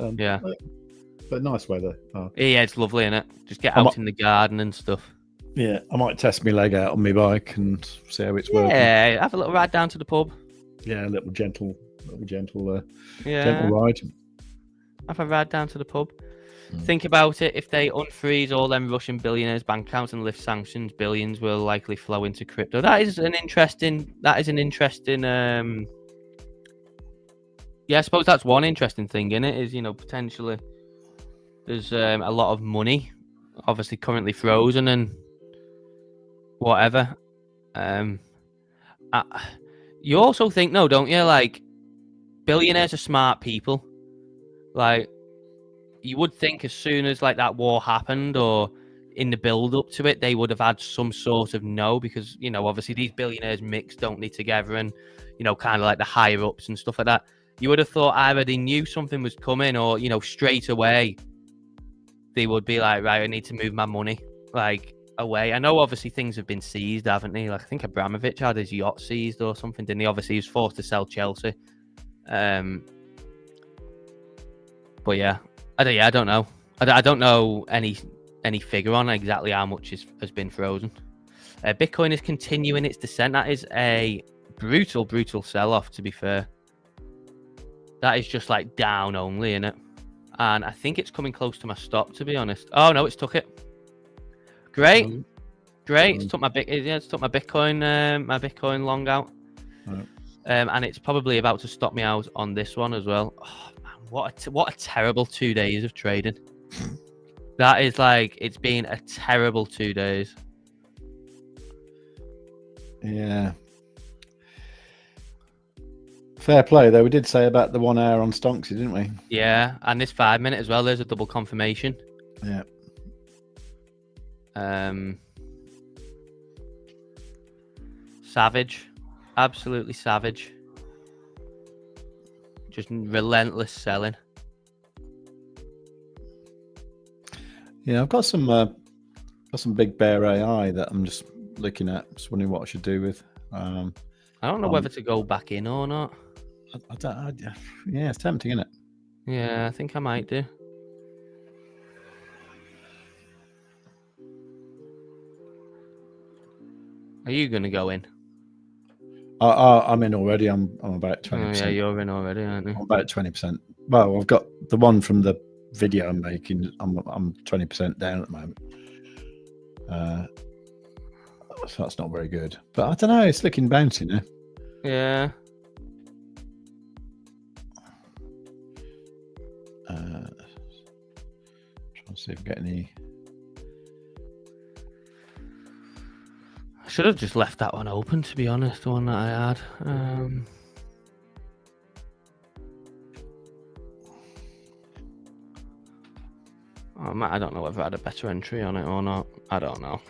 but nice weather. Yeah, it's lovely, isn't it? Just get out in the garden and stuff. Yeah, I might test my leg out on my bike and see how it's working. Yeah, have a little ride down to the pub. Yeah, a little gentle gentle ride. Have a ride down to the pub. Think about it. If they unfreeze all them Russian billionaires' bank accounts and lift sanctions, billions will likely flow into crypto. That is an interesting. I suppose that's one interesting thing in it. Is potentially there's a lot of money, obviously currently frozen and whatever. You also think, no, don't you? Like, billionaires are smart people. Like, you would think as soon as like that war happened or in the build up to it, they would have had some sort of because, obviously these billionaires mix, don't they, together, and, kind of like the higher ups and stuff like that. You would have thought either they knew something was coming or, straight away they would be like, right, I need to move my money like away. I know obviously things have been seized, haven't they? Like, I think Abramovich had his yacht seized or something, didn't he? Obviously he was forced to sell Chelsea. But yeah, I don't know. I don't know any figure on exactly how much has been frozen. Bitcoin is continuing its descent. That is a brutal sell-off, to be fair. That is just like down only, isn't it? And I think it's coming close to my stop, to be honest. Oh no, it's took it. Great. It's took my Bitcoin long out. And it's probably about to stop me out on this one as well. Oh, man, what a terrible 2 days of trading. That is like, it's been a terrible 2 days. Yeah. Fair play, though. We did say about the 1 hour on Stonksy, didn't we? Yeah, and this 5 minute as well. There's a double confirmation. Yeah. Savage. Absolutely savage. Just relentless selling. Yeah, I've got some got some big bear AI that I'm just looking at. Just wondering what I should do with. I don't know whether to go back in or not. Yeah, it's tempting, isn't it? Yeah, I think I might do. Are you going to go in? I'm in already. I'm about 20%. Oh, yeah, you're in already, aren't you? I'm about 20%. Well, I've got the one from the video I'm making. I'm 20% down at the moment. So that's not very good. But I don't know. It's looking bouncy now. Yeah. Trying to see if I get any. I should have just left that one open, to be honest, the one that I had. I don't know whether I had a better entry on it or not. I don't know.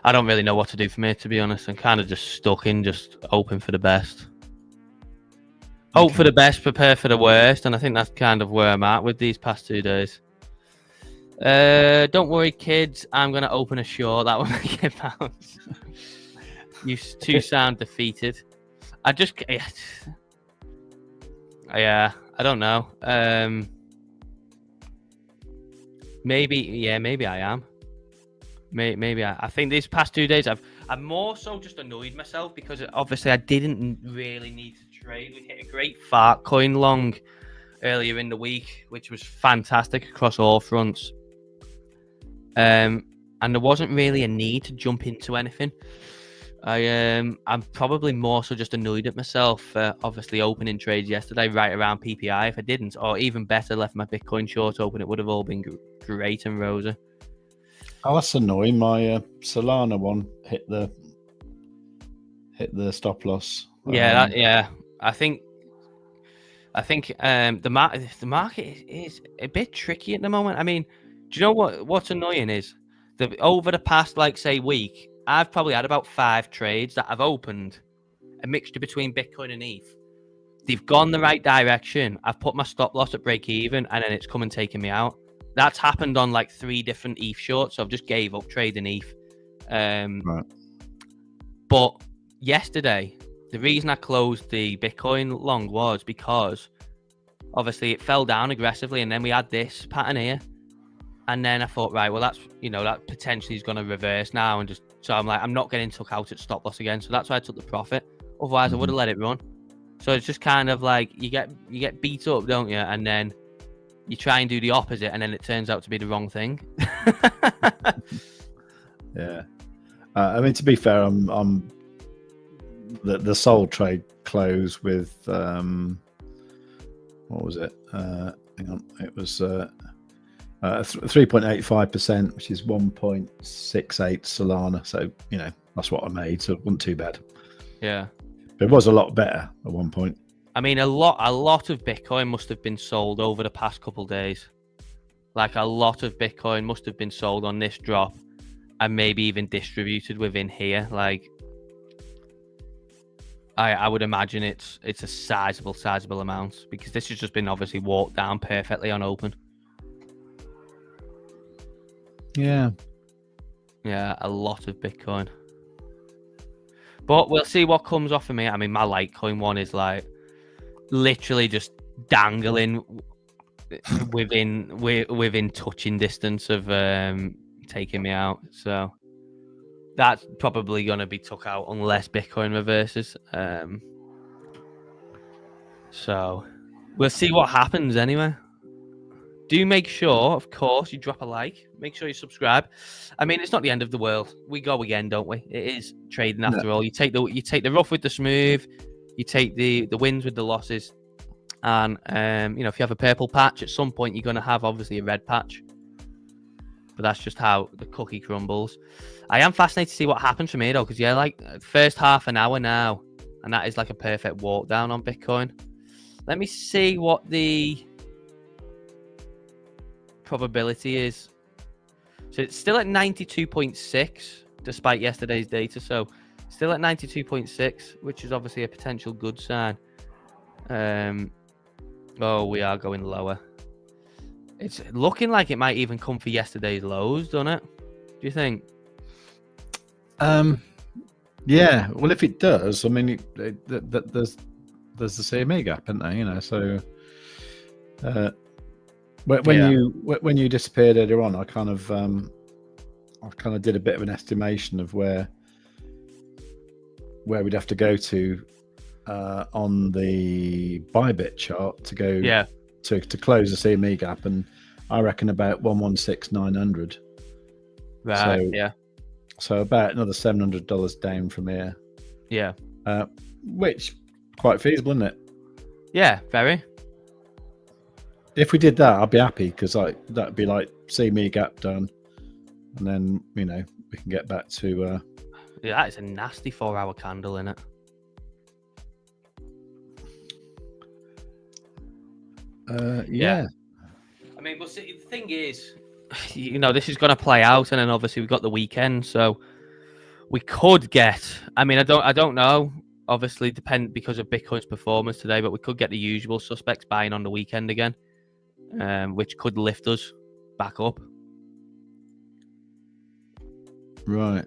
I don't really know what to do from here, to be honest. I'm kind of just stuck in, just hoping for the best. Hope for the best, prepare for the worst, and I think that's kind of where I'm at with these past 2 days. Don't worry, kids. I'm going to open a short. That will make it bounce. You two sound defeated. I don't know. Maybe I am. Maybe I think these past 2 days I've more so just annoyed myself because obviously I didn't really need to trade. We hit a great fart coin long earlier in the week, which was fantastic across all fronts. And there wasn't really a need to jump into anything. I'm probably more so just annoyed at myself for obviously opening trades yesterday right around PPI. If I didn't, or even better, left my Bitcoin short open, it would have all been great and rosy. Oh, that's annoying. My Solana one hit the stop loss. Yeah, I think the market is a bit tricky at the moment. I mean, do you know what's annoying is that over the past, like, say, week, I've probably had about 5 trades that I've opened, a mixture between Bitcoin and ETH. They've gone the right direction. I've put my stop loss at break even, and then it's come and taken me out. That's happened on like 3 different ETH shorts. So I've just gave up trading ETH. Right. But yesterday, the reason I closed the Bitcoin long was because obviously it fell down aggressively, and then we had this pattern here. And then I thought, right, well, that's, that potentially is going to reverse now. And so I'm like, I'm not getting took out at stop loss again. So that's why I took the profit. Otherwise, I would have let it run. So it's just kind of like you get beat up, don't you? And then you try and do the opposite, and then it turns out to be the wrong thing. Yeah. I mean, to be fair, I'm the Sol trade closed with what was it? Hang on, it was 3.85%, which is 1.68 Solana. So that's what I made. So it wasn't too bad. Yeah, but it was a lot better at one point. I mean, a lot of Bitcoin must have been sold over the past couple of days. Like, a lot of Bitcoin must have been sold on this drop, and maybe even distributed within here. Like, I would imagine it's a sizable amount, because this has just been obviously walked down perfectly on open. Yeah, a lot of Bitcoin. But we'll see what comes off of me. I mean, my Litecoin one is like literally just dangling within touching distance of taking me out. So that's probably going to be took out unless Bitcoin reverses. So we'll see what happens anyway. Do make sure, of course, you drop a like. Make sure you subscribe. I mean, it's not the end of the world. We go again, don't we? It is trading after all. You take the rough with the smooth. You take the wins with the losses. And if you have a purple patch, at some point you're going to have obviously a red patch. But that's just how the cookie crumbles. I am fascinated to see what happens from here, though, because like first half an hour now, and that is like a perfect walk down on Bitcoin. Let me see what the probability is. So it's still at 92.6 despite yesterday's data. So still at 92.6, which is obviously a potential good sign. Oh, we are going lower. It's looking like it might even come for yesterday's lows, doesn't it? Do you think? Yeah. Well, if it does, I mean, there's the CME gap, isn't there? You know, so when you disappeared earlier on, I kind of did a bit of an estimation of where we'd have to go to on the Bybit chart to go to close the CME gap, and I reckon about 116,900. Right. So about another $700 down from here. Yeah. Which quite feasible, isn't it? Yeah, very. If we did that, I'd be happy, because that'd be like CME gap done, and then we can get back to. Yeah, that is a nasty 4-hour candle, isn't it? Yeah. I mean, but see, the thing is, this is going to play out, and then obviously we've got the weekend, so we could get. I mean, I don't know. Obviously, depend because of Bitcoin's performance today, but we could get the usual suspects buying on the weekend again, which could lift us back up. Right.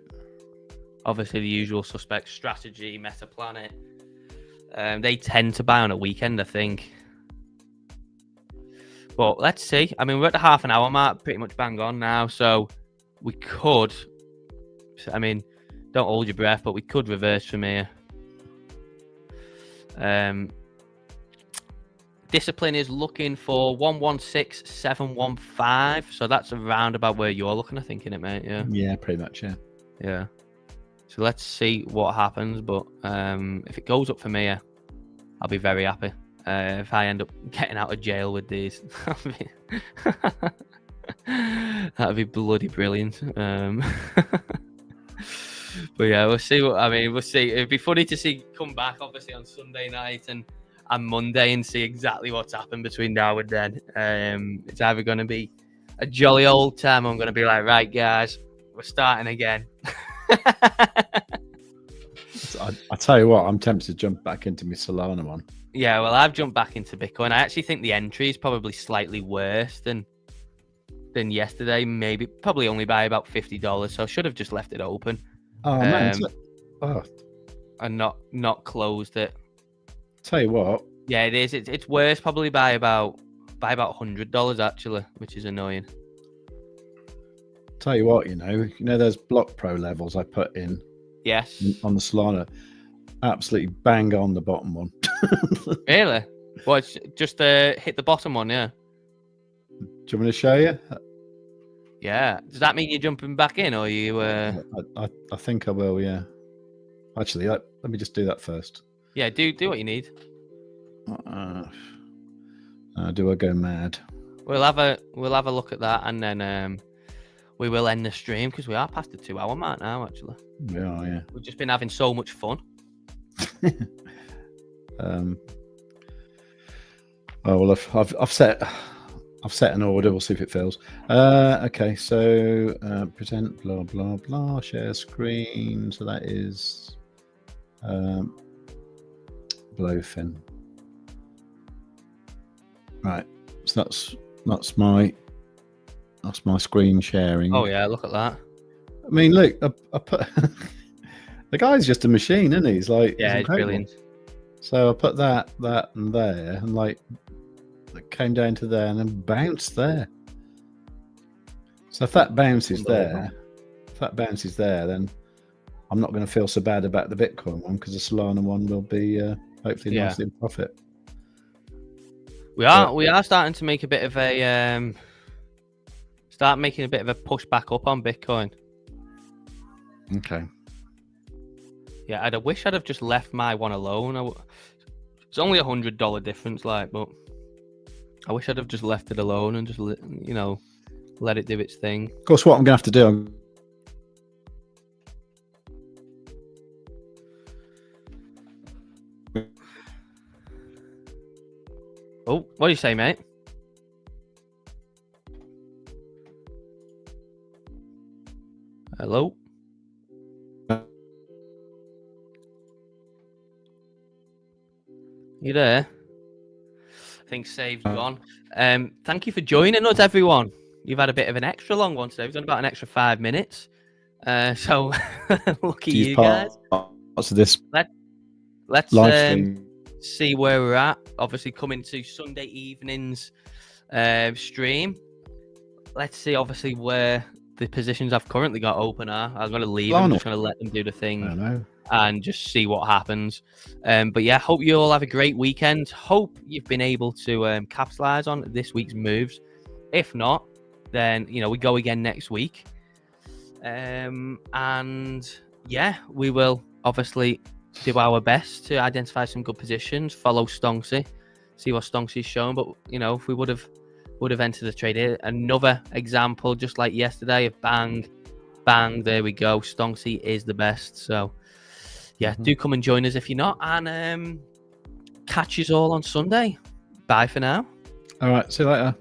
Obviously, the usual suspects: Strategy, Metaplanet. They tend to buy on a weekend, I think. But let's see. I mean, we're at the half an hour mark, pretty much bang on now. So we could. I mean, don't hold your breath, but we could reverse from here. Discipline is looking for 116,715. So that's around about where you're looking, I think, innit, mate? Yeah. Yeah, pretty much. Yeah. Yeah. So let's see what happens. But if it goes up from here, I'll be very happy. If I end up getting out of jail with these, that'd be bloody brilliant. But yeah, we'll see. We'll see. It'd be funny to see come back, obviously, on Sunday night and Monday and see exactly what's happened between now and then. It's either going to be a jolly old time, or I'm going to be like, right, guys, we're starting again. I tell you what, I'm tempted to jump back into my Solana one. Yeah, well, I've jumped back into Bitcoin. I actually think the entry is probably slightly worse than yesterday. Probably only by about $50. So I should have just left it open. Oh man! And not closed it. Tell you what. Yeah, it is. It's worse probably by about $100 actually, which is annoying. Tell you what, those block pro levels I put in. Yes. On the Solana, absolutely bang on the bottom one. Really? Well, it's just hit the bottom one, yeah. Do you want me to show you? Yeah. Does that mean you're jumping back in, or you? I think I will. Yeah. Actually, let me just do that first. Yeah. Do what you need. Do I go mad? We'll have a look at that, and then we will end the stream because we are past the 2-hour mark now. Actually. We are. Yeah. We've just been having so much fun. Oh well, I've set an order. We'll see if it fails. Okay, so present blah blah blah. Share screen. So that is BLOFIN. Right. So that's my screen sharing. Oh yeah, look at that. I mean, look, I put the guy's just a machine, isn't he? He's like, yeah, it's brilliant. So I put that and there, and like it came down to there and then bounced there. So if that bounces there, then I'm not going to feel so bad about the Bitcoin one, because the Solana one will be hopefully nicely in profit. We are starting to make a bit of a push back up on Bitcoin. Okay. Yeah, I wish I'd have just left my one alone. It's only $100 difference, but I wish I'd have just left it alone and just let it do its thing. Of course, what I'm going to have to do. Oh, what do you say, mate? Hello? You there? I think Save's gone. Thank you for joining us, everyone. you've had a bit of an extra long one today. We've done about an extra 5 minutes. So lucky Use you guys. parts of this Let's live stream. see where we're at. Obviously, coming to Sunday evening's stream. Let's see, obviously, where the positions I've currently got open are. I'm going to leave. I'm just going to let them do the thing. I don't know. And just see what happens. But yeah, hope you all have a great weekend. Hope you've been able to capitalize on this week's moves. If not, then we go again next week. And yeah, we will obviously do our best to identify some good positions. Follow Stonksy, see what Stonksy's shown. But if we would have entered the trade here, another example, just like yesterday, of bang, there we go. Stonksy is the best. So. Yeah, do come and join us if you're not, and catch us all on Sunday. Bye for now. All right, see you later.